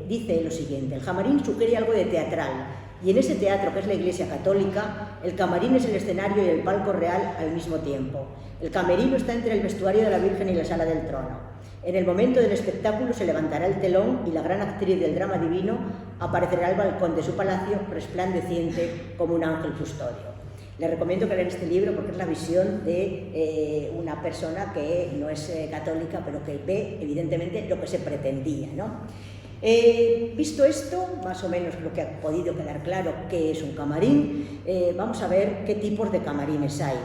dice lo siguiente: el camarín sugiere algo de teatral, Y en ese teatro, que es la Iglesia Católica, el camarín es el escenario y el palco real al mismo tiempo. El camerino está entre el vestuario de la Virgen y la sala del trono. En el momento del espectáculo se levantará el telón y la gran actriz del drama divino aparecerá al balcón de su palacio resplandeciente como un ángel custodio. Les recomiendo que lean este libro porque es la visión de una persona que no es católica, pero que ve evidentemente lo que se pretendía, ¿no? Visto esto, más o menos lo que ha podido quedar claro qué es un camarín, vamos a ver qué tipos de camarines hay.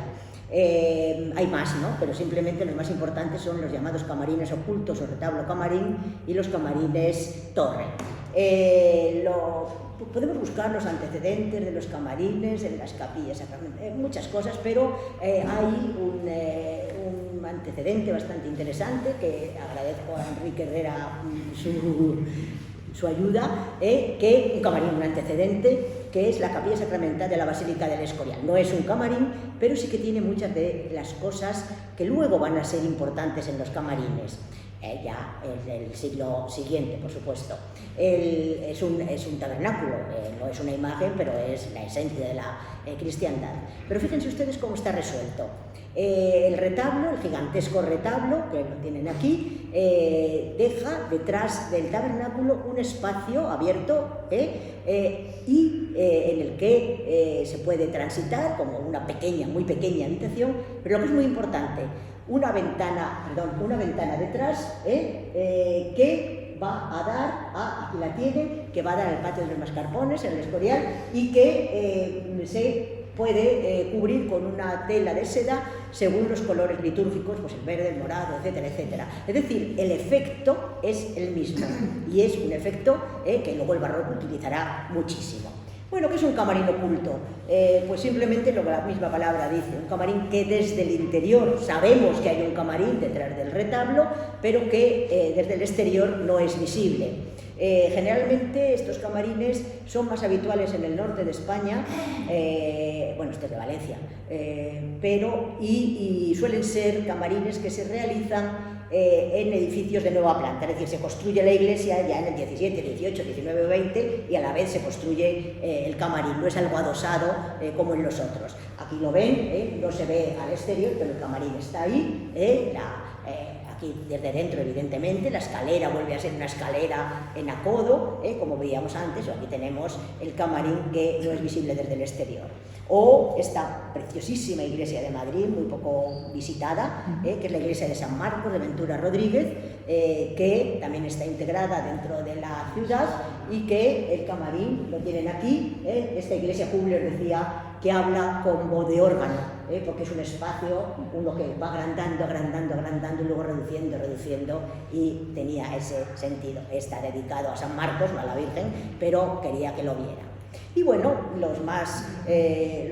Hay más, ¿no? Pero simplemente los más importantes son los llamados camarines ocultos o retablo camarín y los camarines torre. Podemos buscar los antecedentes de los camarines en las capillas, muchas cosas, pero hay un antecedente bastante interesante que agradezco a Enrique Herrera su ayuda, que un camarín, un antecedente, que es la capilla sacramental de la Basílica del Escorial. No es un camarín, pero sí que tiene muchas de las cosas que luego van a ser importantes en los camarines. Ya en el siglo siguiente, por supuesto. Es un tabernáculo, no es una imagen, pero es la esencia de la cristiandad. Pero fíjense ustedes cómo está resuelto. El retablo, el gigantesco retablo, que lo tienen aquí, deja detrás del tabernáculo un espacio abierto y en el que se puede transitar como una pequeña, muy pequeña habitación, pero lo que es muy importante, una ventana detrás que va a dar, aquí la tienen, que va a dar al patio de los Mascarpones, en el Escorial, y que se puede cubrir con una tela de seda según los colores litúrgicos, pues el verde, el morado, etcétera, etcétera. Es decir, el efecto es el mismo y es un efecto que luego el barroco utilizará muchísimo. Bueno, ¿qué es un camarín oculto? Pues simplemente lo que la misma palabra dice, un camarín que desde el interior sabemos que hay un camarín detrás del retablo, pero que desde el exterior no es visible. Generalmente estos camarines son más habituales en el norte de España, bueno, este es de Valencia, y suelen ser camarines que se realizan en edificios de nueva planta, es decir, se construye la iglesia ya en el 17, 18, 19 o 20 y a la vez se construye el camarín, no es algo adosado como en los otros. Aquí lo ven, no se ve al exterior, pero el camarín está ahí, aquí desde dentro evidentemente, la escalera vuelve a ser una escalera en acodo, como veíamos antes, o aquí tenemos el camarín que no es visible desde el exterior. O esta preciosísima iglesia de Madrid, muy poco visitada, que es la iglesia de San Marcos de Ventura Rodríguez, que también está integrada dentro de la ciudad y que el camarín lo tienen aquí. Esta iglesia Kubler decía que habla como de órgano, porque es un espacio, uno que va agrandando y luego reduciendo, y tenía ese sentido. Está dedicado a San Marcos, no a la Virgen, pero quería que lo viera. Y bueno, los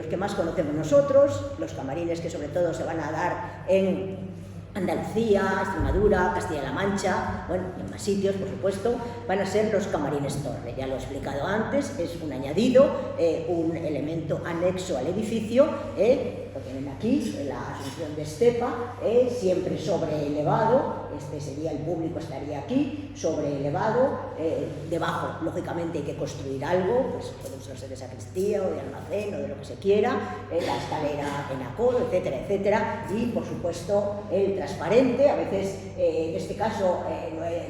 que más conocemos nosotros, los camarines que sobre todo se van a dar en Andalucía, Extremadura, Castilla-La Mancha, bueno, en más sitios, por supuesto, van a ser los camarines torre. Ya lo he explicado antes, es un añadido, un elemento anexo al edificio, lo tienen aquí, la Asunción de Estepa, siempre sobreelevado, este sería el público, estaría aquí, sobreelevado, debajo, lógicamente, hay que construir algo, pues puede ser de sacristía o de almacén o de lo que se quiera, la escalera en acodo, etcétera, etcétera, y por supuesto el transparente, a veces en este caso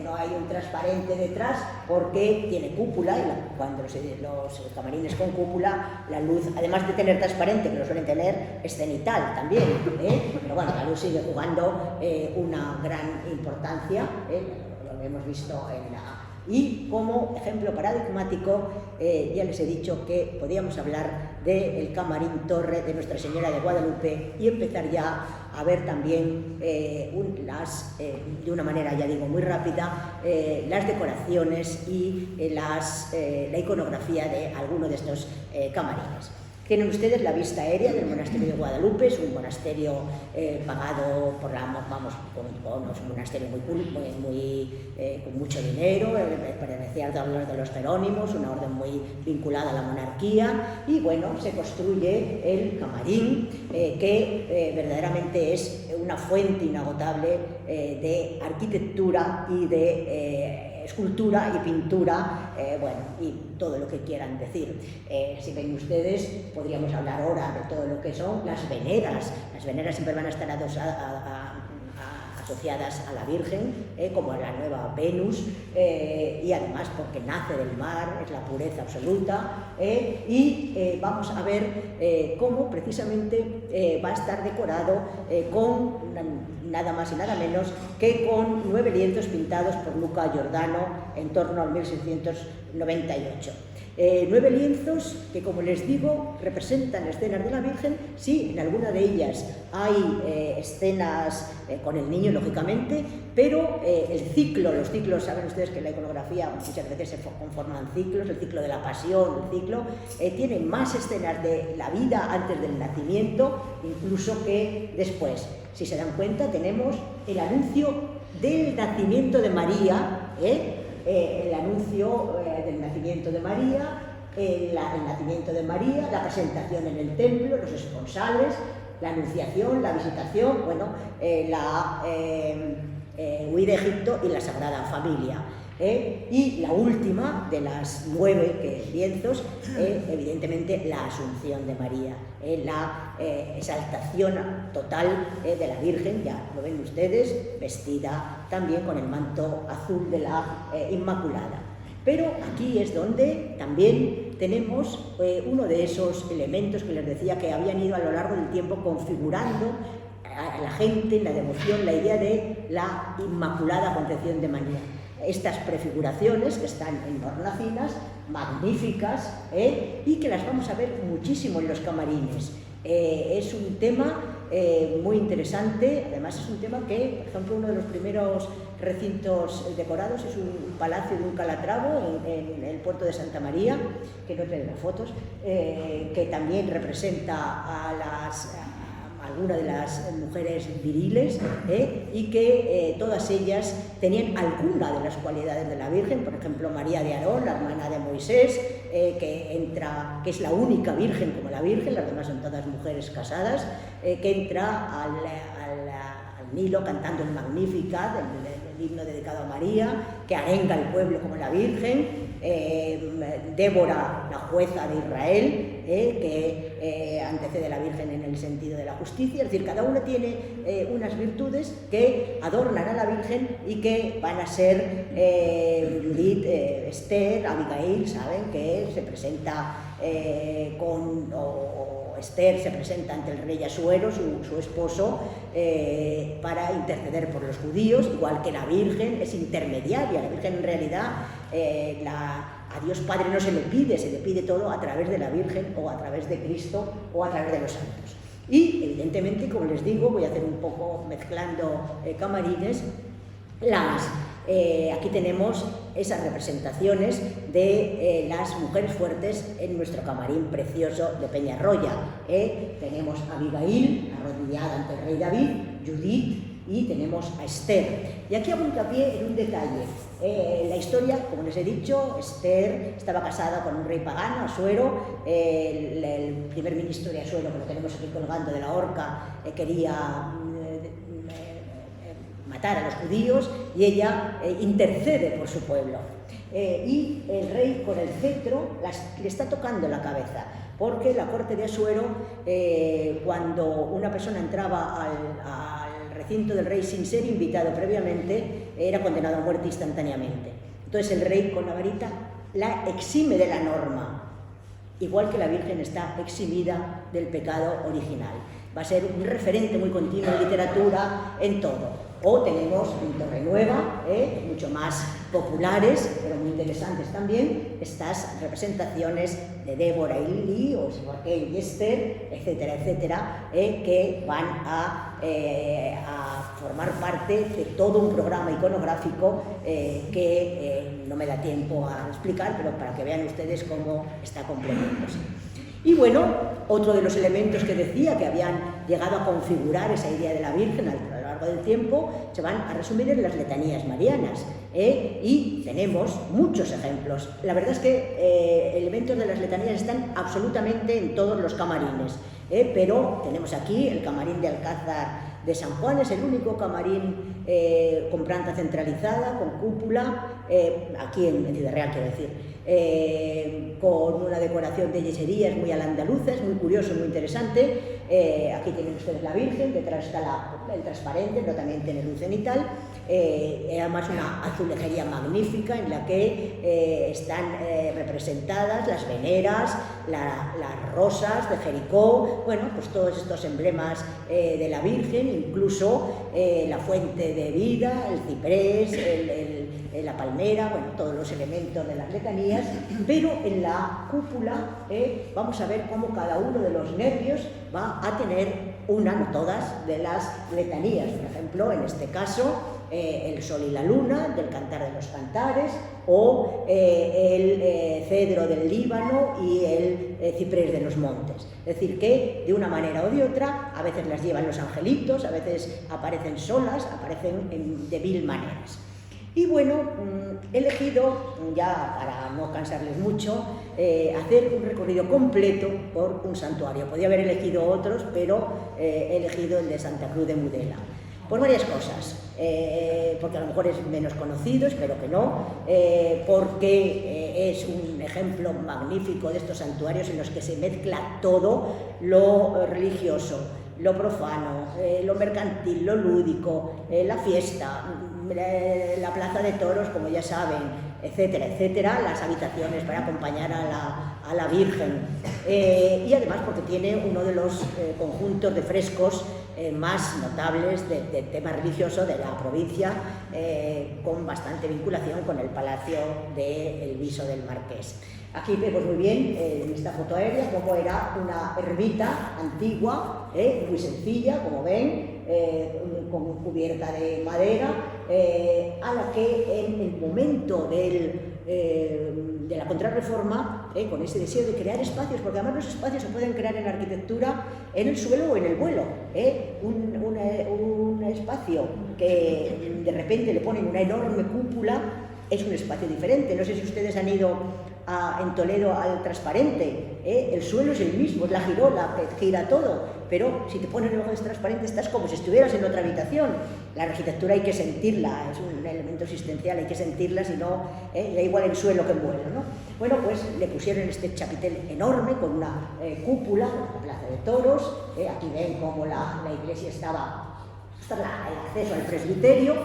no hay un transparente detrás porque tiene cúpula, y cuando los camarines con cúpula, la luz, además de tener transparente, que lo suelen tener, es cenital también, pero bueno, la luz sigue jugando una gran importancia, lo hemos visto en la... Y como ejemplo paradigmático, ya les he dicho que podíamos hablar del camarín torre de Nuestra Señora de Guadalupe y empezar ya a ver también de una manera, ya digo, muy rápida, las decoraciones y la iconografía de alguno de estos camarines. Tienen ustedes la vista aérea del monasterio de Guadalupe, es un monasterio pagado por un monasterio con mucho dinero, pertenecía a la orden de los Jerónimos, una orden muy vinculada a la monarquía, y bueno, se construye el camarín, que verdaderamente es una fuente inagotable de arquitectura y de escultura y pintura, bueno, y todo lo que quieran decir. Si ven ustedes, podríamos hablar ahora de todo lo que son las veneras. Las veneras siempre van a estar asociadas a la Virgen, como a la nueva Venus, y además porque nace del mar, es la pureza absoluta, y vamos a ver cómo precisamente va a estar decorado con nada más y nada menos que con 9 lienzos pintados por Luca Giordano en torno al 1698. 9 lienzos que, como les digo, representan escenas de la Virgen. Sí, en alguna de ellas hay escenas con el niño, lógicamente, pero el ciclo, los ciclos, saben ustedes que en la iconografía muchas veces se conforman ciclos, el ciclo de la pasión, el ciclo, tiene más escenas de la vida antes del nacimiento, incluso que después. Si se dan cuenta, tenemos el anuncio del nacimiento de María, el anuncio del nacimiento de María, el nacimiento de María, la presentación en el templo, los esponsales, la anunciación, la visitación, bueno, la huida a Egipto y la Sagrada Familia. Y la última de las 9 lienzos, evidentemente la Asunción de María, la exaltación total de la Virgen, ya lo ven ustedes, vestida también con el manto azul de la Inmaculada. Pero aquí es donde también tenemos uno de esos elementos que les decía que habían ido a lo largo del tiempo configurando a la gente, la devoción, la idea de la Inmaculada Concepción de María. Estas prefiguraciones que están en hornacinas, magníficas, y que las vamos a ver muchísimo en los camarines. Es un tema muy interesante, además es un tema que, por ejemplo, uno de los primeros recintos decorados es un palacio de un Calatravo en el puerto de Santa María, que no trae las fotos, que también representa a algunas de las mujeres viriles, y que todas ellas tenían alguna de las cualidades de la Virgen. Por ejemplo, María de Aarón, la hermana de Moisés, que es la única virgen como la Virgen, las demás son todas mujeres casadas, que entra al Nilo cantando el Magnificat, el himno dedicado a María, que arenga al pueblo como la Virgen. Débora, la jueza de Israel, que antecede a la Virgen en el sentido de la justicia. Es decir, cada uno tiene unas virtudes que adornan a la Virgen y que van a ser Judith, Esther, Abigail, saben que se presenta Esther se presenta ante el rey Asuero, su esposo, para interceder por los judíos, igual que la Virgen es intermediaria. La Virgen en realidad a Dios Padre no se le pide todo a través de la Virgen o a través de Cristo o a través de los santos. Y evidentemente, como les digo, voy a hacer un poco mezclando camarines. Aquí tenemos esas representaciones de las mujeres fuertes en nuestro camarín precioso de Peñarroya. Tenemos a Abigail, arrodillada ante el rey David, Judith, y tenemos a Esther. Y aquí hago hincapié en un detalle. La historia, como les he dicho, Esther estaba casada con un rey pagano, Asuero. El primer ministro de Asuero, que lo tenemos aquí colgando de la horca, quería matar a los judíos, y ella intercede por su pueblo. Y el rey con el cetro le está tocando la cabeza, porque la corte de Asuero, cuando una persona entraba al recinto del rey sin ser invitado previamente, era condenado a muerte instantáneamente. Entonces el rey con la varita la exime de la norma, igual que la Virgen está eximida del pecado original. Va a ser un referente muy continuo en literatura, en todo. O tenemos en Torrenueva, mucho más populares, pero muy interesantes también, estas representaciones de Débora y Lili, o Joaquín y Esther, etcétera, etcétera, que van a formar parte de todo un programa iconográfico que no me da tiempo a explicar, pero para que vean ustedes cómo está completándose. Y bueno, otro de los elementos que decía que habían llegado a configurar esa idea de la Virgen a lo largo del tiempo se van a resumir en las letanías marianas, y tenemos muchos ejemplos. La verdad es que elementos de las letanías están absolutamente en todos los camarines, pero tenemos aquí el camarín de Alcázar de San Juan. Es el único camarín con planta centralizada, con cúpula, aquí en Ciudad Real, quiero decir, con una decoración de yeserías muy a la andaluza, es muy curioso, muy interesante. Aquí tienen ustedes la Virgen, detrás está el transparente, pero también tiene luz cenital. Además una azulejería magnífica en la que están representadas las veneras, las rosas de Jericó, bueno, pues todos estos emblemas de la Virgen, incluso la fuente de vida, el ciprés, la palmera, bueno, todos los elementos de las letanías, pero en la cúpula vamos a ver cómo cada uno de los nervios va a tener una, no todas, de las letanías. Por ejemplo, en este caso, el sol y la luna, del Cantar de los Cantares, o el cedro del Líbano y el ciprés de los montes. Es decir, que de una manera o de otra, a veces las llevan los angelitos, a veces aparecen solas, aparecen de mil maneras. Y bueno, he elegido, ya para no cansarles mucho, hacer un recorrido completo por un santuario. Podía haber elegido otros, pero he elegido el de Santa Cruz de Mudela. Por varias cosas, porque a lo mejor es menos conocido, espero que no, porque es un ejemplo magnífico de estos santuarios en los que se mezcla todo lo religioso, lo profano, lo mercantil, lo lúdico, la fiesta, la plaza de toros, como ya saben, etcétera, etcétera, las habitaciones para acompañar a la Virgen, y además porque tiene uno de los conjuntos de frescos más notables de tema religioso de la provincia, con bastante vinculación con el Palacio del Viso del Marqués. Aquí vemos muy bien en esta foto aérea cómo era una ermita antigua, muy sencilla, como ven, con cubierta de madera, a la que en el momento de la Contrarreforma, con ese deseo de crear espacios, porque además los espacios se pueden crear en la arquitectura en el suelo o en el vuelo, un espacio que de repente le ponen una enorme cúpula, es un espacio diferente. No sé si ustedes han ido en Toledo al transparente, el suelo es el mismo, es la girola que gira todo, pero si te ponen el ojo transparente estás como si estuvieras en otra habitación. La arquitectura hay que sentirla, es un elemento existencial, hay que sentirla, si no, da igual el suelo que el vuelo, ¿no? Bueno, pues le pusieron este chapitel enorme con una cúpula, una plaza de toros, aquí ven cómo la iglesia estaba, el acceso al presbiterio,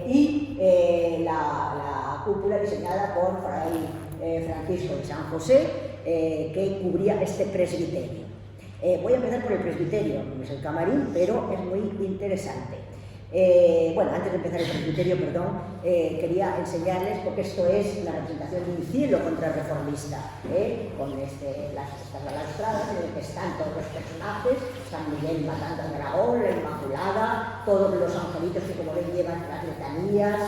y la cúpula diseñada por Fray Francisco de San José, que cubría este presbiterio. Voy a empezar por el presbiterio, no es el camarín, pero es muy interesante. Bueno, antes de empezar el presbiterio, perdón, quería enseñarles, porque esto es la representación de un cielo contrarreformista, con estas balaustradas en el que están todos los personajes, San Miguel matando al dragón, la Inmaculada, todos los angelitos que, como ven, llevan las letanías,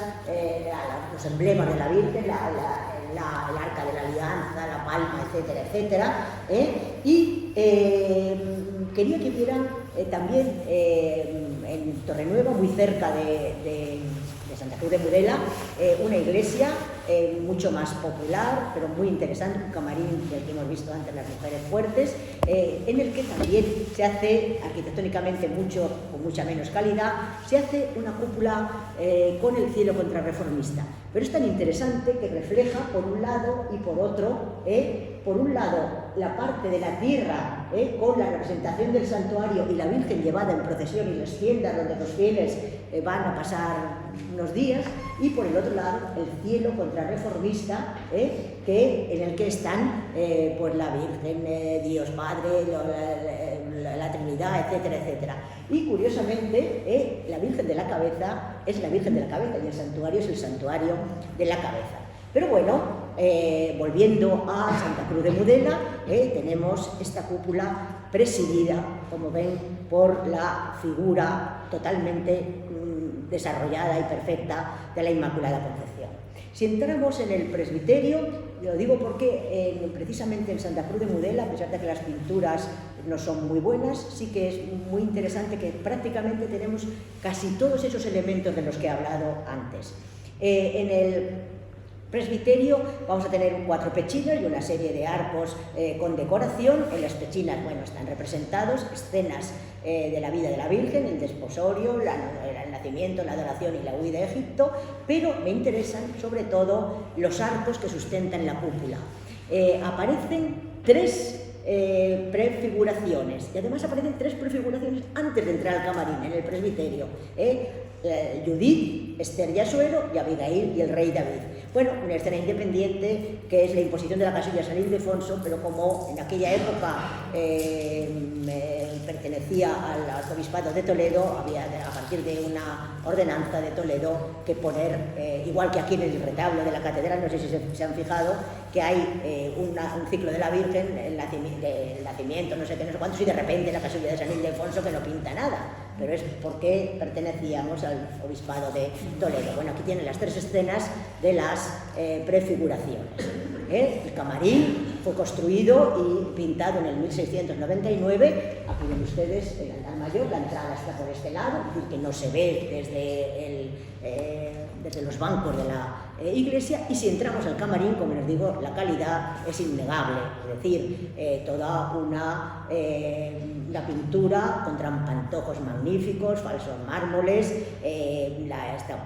los emblemas de la Virgen, el arca de la alianza, la palma, etcétera, etcétera, y quería que vieran también en Torrenueva, muy cerca de Santa Cruz de Mudela, una iglesia mucho más popular, pero muy interesante, un camarín del que hemos visto antes, las mujeres fuertes, en el que también se hace arquitectónicamente con mucha menos calidad, se hace una cúpula con el cielo contrarreformista. Pero es tan interesante que refleja por un lado y por otro, por un lado la parte de la tierra, con la representación del santuario y la Virgen llevada en procesión y las tiendas donde los fieles van a pasar unos días, y por el otro lado el cielo contrarreformista, en el que están pues la Virgen, Dios Padre, la Trinidad, etcétera, etcétera. Y curiosamente la Virgen de la Cabeza es la Virgen de la Cabeza y el santuario es el santuario de la Cabeza. Pero bueno, volviendo a Santa Cruz de Mudela, tenemos esta cúpula presidida, como ven, por la figura totalmente desarrollada y perfecta de la Inmaculada Concepción. Si entramos en el presbiterio, lo digo porque precisamente en Santa Cruz de Mudela, a pesar de que las pinturas no son muy buenas, sí que es muy interesante que prácticamente tenemos casi todos esos elementos de los que he hablado antes. En el presbiterio vamos a tener 4 pechinas y una serie de arcos con decoración. En las pechinas, bueno, están representados escenas de la vida de la Virgen, el desposorio, el nacimiento, la adoración y la huida de Egipto, pero me interesan sobre todo los arcos que sustentan la cúpula. Aparecen 3 prefiguraciones, y además aparecen 3 prefiguraciones antes de entrar al camarín, en el presbiterio. Judith, Esther y Asuero, y Abigail y el rey David. Bueno, una escena independiente que es la imposición de la casilla a San Ildefonso, pero como en aquella época pertenecía al arzobispado de Toledo, había a partir de una ordenanza de Toledo que poner, igual que aquí en el retablo de la catedral, no sé si se han fijado, que hay un ciclo de la Virgen, el nacimiento, no sé qué, no sé cuántos, y de repente la casilla de San Ildefonso que no pinta nada, pero es porque pertenecíamos al obispado de Toledo. Bueno, aquí tienen las 3 escenas de las prefiguraciones. El camarín fue construido y pintado en el 1699. Aquí ven ustedes el altar mayor, la entrada está por este lado, es decir, que no se ve desde los bancos de la iglesia, y si entramos al camarín, como les digo, la calidad es innegable, es decir, toda la pintura con trampantojos magníficos, falsos mármoles,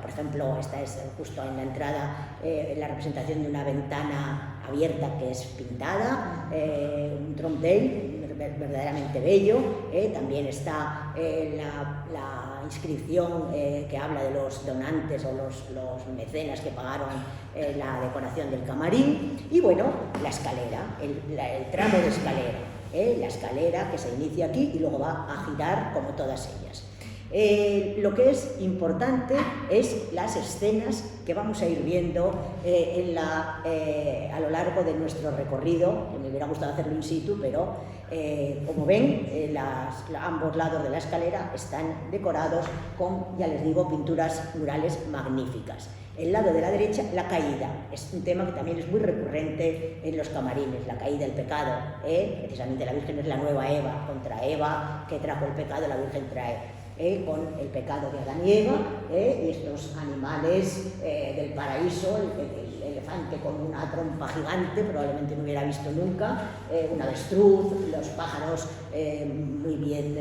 por ejemplo, esta es justo en la entrada la representación de una ventana abierta que es pintada, un trompe verdaderamente bello. También está la inscripción que habla de los donantes o los mecenas que pagaron la decoración del camarín, y bueno, la escalera, el tramo de escalera, la escalera que se inicia aquí y luego va a girar como todas ellas. Lo que es importante es las escenas que vamos a ir viendo a lo largo de nuestro recorrido. Me hubiera gustado hacerlo in situ, pero como ven, ambos lados de la escalera están decorados con, ya les digo, pinturas murales magníficas. El lado de la derecha, la caída, es un tema que también es muy recurrente en los camarines, la caída del pecado. Precisamente la Virgen es la nueva Eva, contra Eva que trajo el pecado, la Virgen trae con el pecado de Adán y Eva, y estos animales del paraíso, el elefante con una trompa gigante, probablemente no hubiera visto nunca, un avestruz, los pájaros muy bien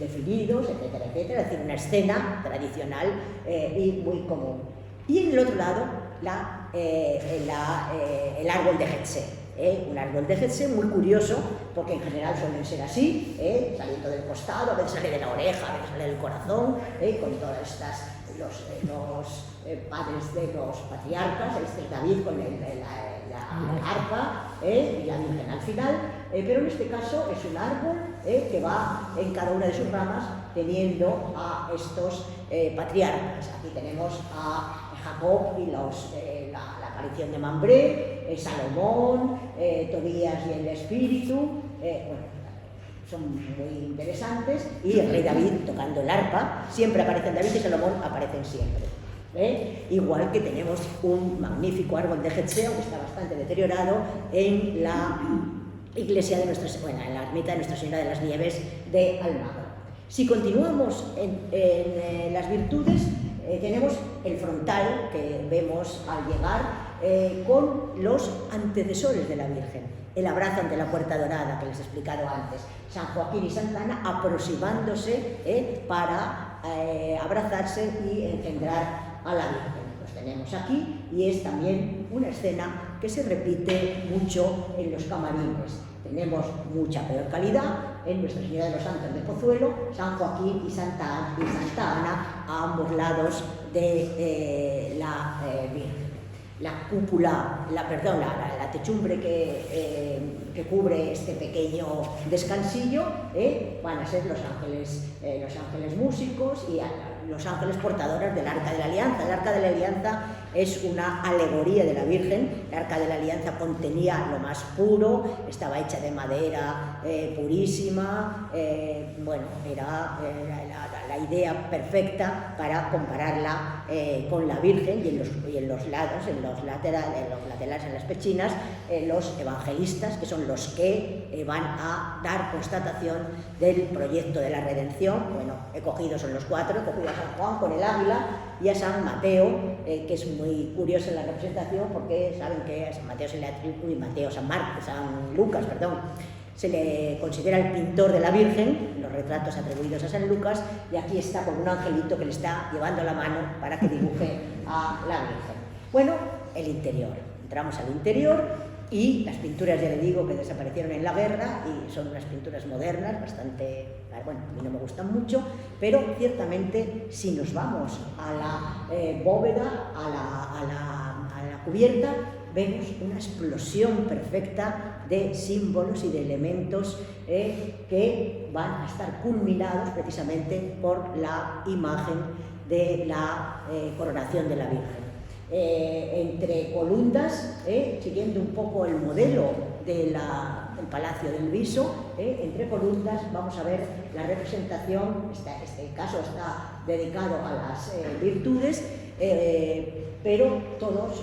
definidos, etcétera, etcétera, es decir, una escena tradicional y muy común. Y en el otro lado, el árbol de Getsé. Un árbol de Getsé muy curioso, porque en general suelen ser así, saliendo del costado, a veces sale de la oreja, a veces sale del corazón, con todas estas, los padres de los patriarcas, David con la arpa y la Virgen al final, pero en este caso es un árbol que va en cada una de sus ramas teniendo a estos patriarcas. Aquí tenemos a Jacob y la aparición de Mambré, Salomón, Tobías y el Espíritu, son muy interesantes, y el rey David tocando el arpa. Siempre aparecen David y Salomón, aparecen siempre. Igual que tenemos un magnífico árbol de Getsé, que está bastante deteriorado, en la iglesia de en la ermita de Nuestra Señora de las Nieves de Almagro. Si continuamos en las virtudes, tenemos el frontal que vemos al llegar con los antecesores de la Virgen. El abrazo ante la puerta dorada que les he explicado antes. San Joaquín y Santa Ana aproximándose para abrazarse y engendrar a la Virgen. Los tenemos aquí, y es también una escena que se repite mucho en los camarines. Tenemos mucha peor calidad en Nuestra Señora de los Santos de Pozuelo, San Joaquín y Santa Ana a ambos lados de la Virgen. La cúpula, la techumbre que cubre este pequeño descansillo van a ser los ángeles músicos y los ángeles portadores del Arca de la Alianza. El Arca de la Alianza es una alegoría de la Virgen. El Arca de la Alianza contenía lo más puro, estaba hecha de madera purísima, era la idea perfecta para compararla con la Virgen, y en los lados, en los laterales, en las pechinas, los evangelistas, que son los que van a dar constatación del proyecto de la redención. He cogido, son los 4, he cogido a San Juan con el águila y a San Mateo, que es muy curioso en la representación, porque saben que a San Mateo se le atribuye, San Lucas, Se le considera el pintor de la Virgen, los retratos atribuidos a San Lucas, y aquí está con un angelito que le está llevando la mano para que dibuje a la Virgen. Bueno, el interior. Entramos al interior y las pinturas, ya le digo, que desaparecieron en la guerra y son unas pinturas modernas, bastante, bueno, a mí no me gustan mucho, pero ciertamente si nos vamos a la bóveda, a la cubierta, vemos una explosión perfecta de símbolos y de elementos que van a estar culminados precisamente por la imagen de la coronación de la Virgen. Entre columnas, siguiendo un poco el modelo del Palacio del Viso, entre columnas vamos a ver la representación, este caso está dedicado a las virtudes, pero todos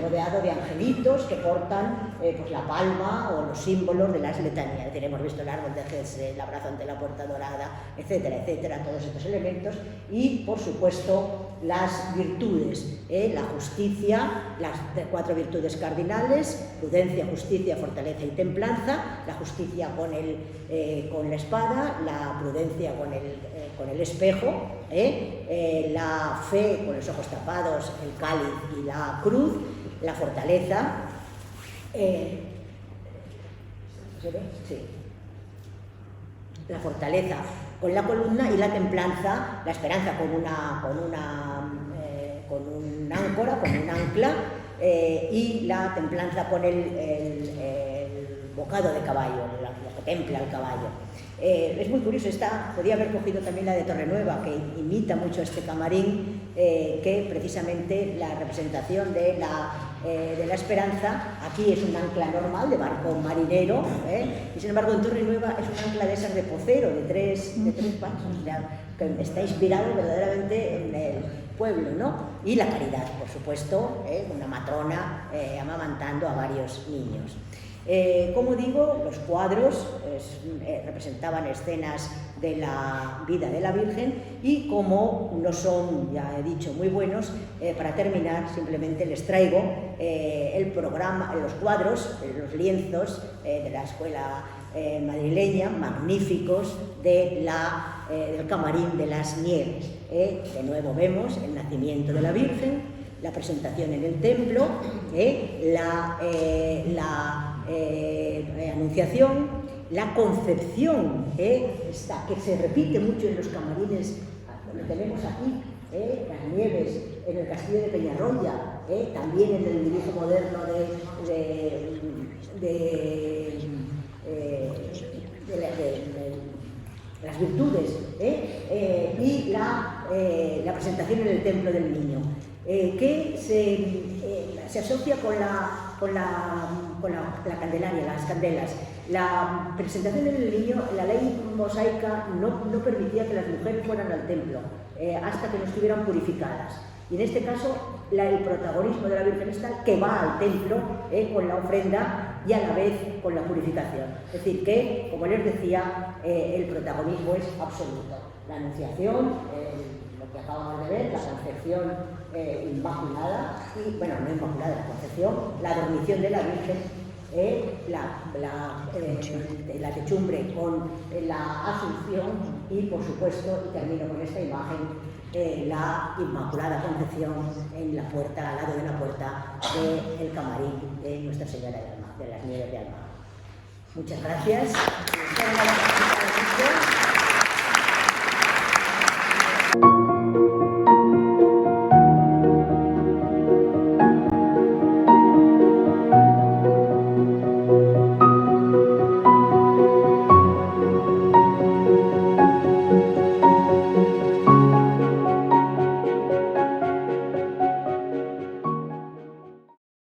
rodeados de angelitos que portan pues la palma o los símbolos de las letanías. Hemos visto el árbol de Jesús, el abrazo ante la puerta dorada, etcétera, etcétera, todos estos elementos. Y, por supuesto, las virtudes, la justicia, las 4 virtudes cardinales: prudencia, justicia, fortaleza y templanza. La justicia con la espada, la prudencia con el espejo, la fe con los ojos tapados, el cáliz y la cruz, la fortaleza, ¿se ve? Sí. La fortaleza con la columna y la templanza, la esperanza con un áncora, con un ancla, y la templanza con el bocado de caballo, la que templa el caballo. Es muy curioso, podría haber cogido también la de Torrenueva, que imita mucho este camarín, que precisamente la representación de la esperanza, aquí es un ancla normal de barco marinero, y sin embargo en Torrenueva es un ancla de esas de pocero, de tres pasos, que está inspirado verdaderamente en el pueblo, ¿no? Y la caridad, por supuesto, una matrona amamantando a varios niños. Como digo, los cuadros representaban escenas de la vida de la Virgen, y como no son, ya he dicho, muy buenos, para terminar simplemente les traigo el programa, los cuadros, los lienzos de la escuela madrileña, magníficos, del Camarín de las Nieves. De nuevo vemos el nacimiento de la Virgen, la presentación en el templo, la anunciación, la concepción, que se repite mucho en los camarines, lo tenemos aquí, las nieves en el castillo de Peñarroya, también en el dibujo moderno de las virtudes, y la presentación en el templo del niño, que se asocia con la Candelaria, las candelas. La presentación del niño, la ley mosaica no permitía que las mujeres fueran al templo hasta que no estuvieran purificadas. Y en este caso, el protagonismo de la Virgen es tal que va al templo con la ofrenda y a la vez con la purificación. Es decir, que, como les decía, el protagonismo es absoluto. La anunciación, lo que acabamos de ver, la concepción inmaculada, y, bueno, no inmaculada, la concepción, la dormición de la Virgen, la techumbre con la Asunción y, por supuesto, y termino con esta imagen, la Inmaculada Concepción en la puerta, al lado de la puerta del camarín de Nuestra Señora de las Nieves de Almagro. Muchas gracias.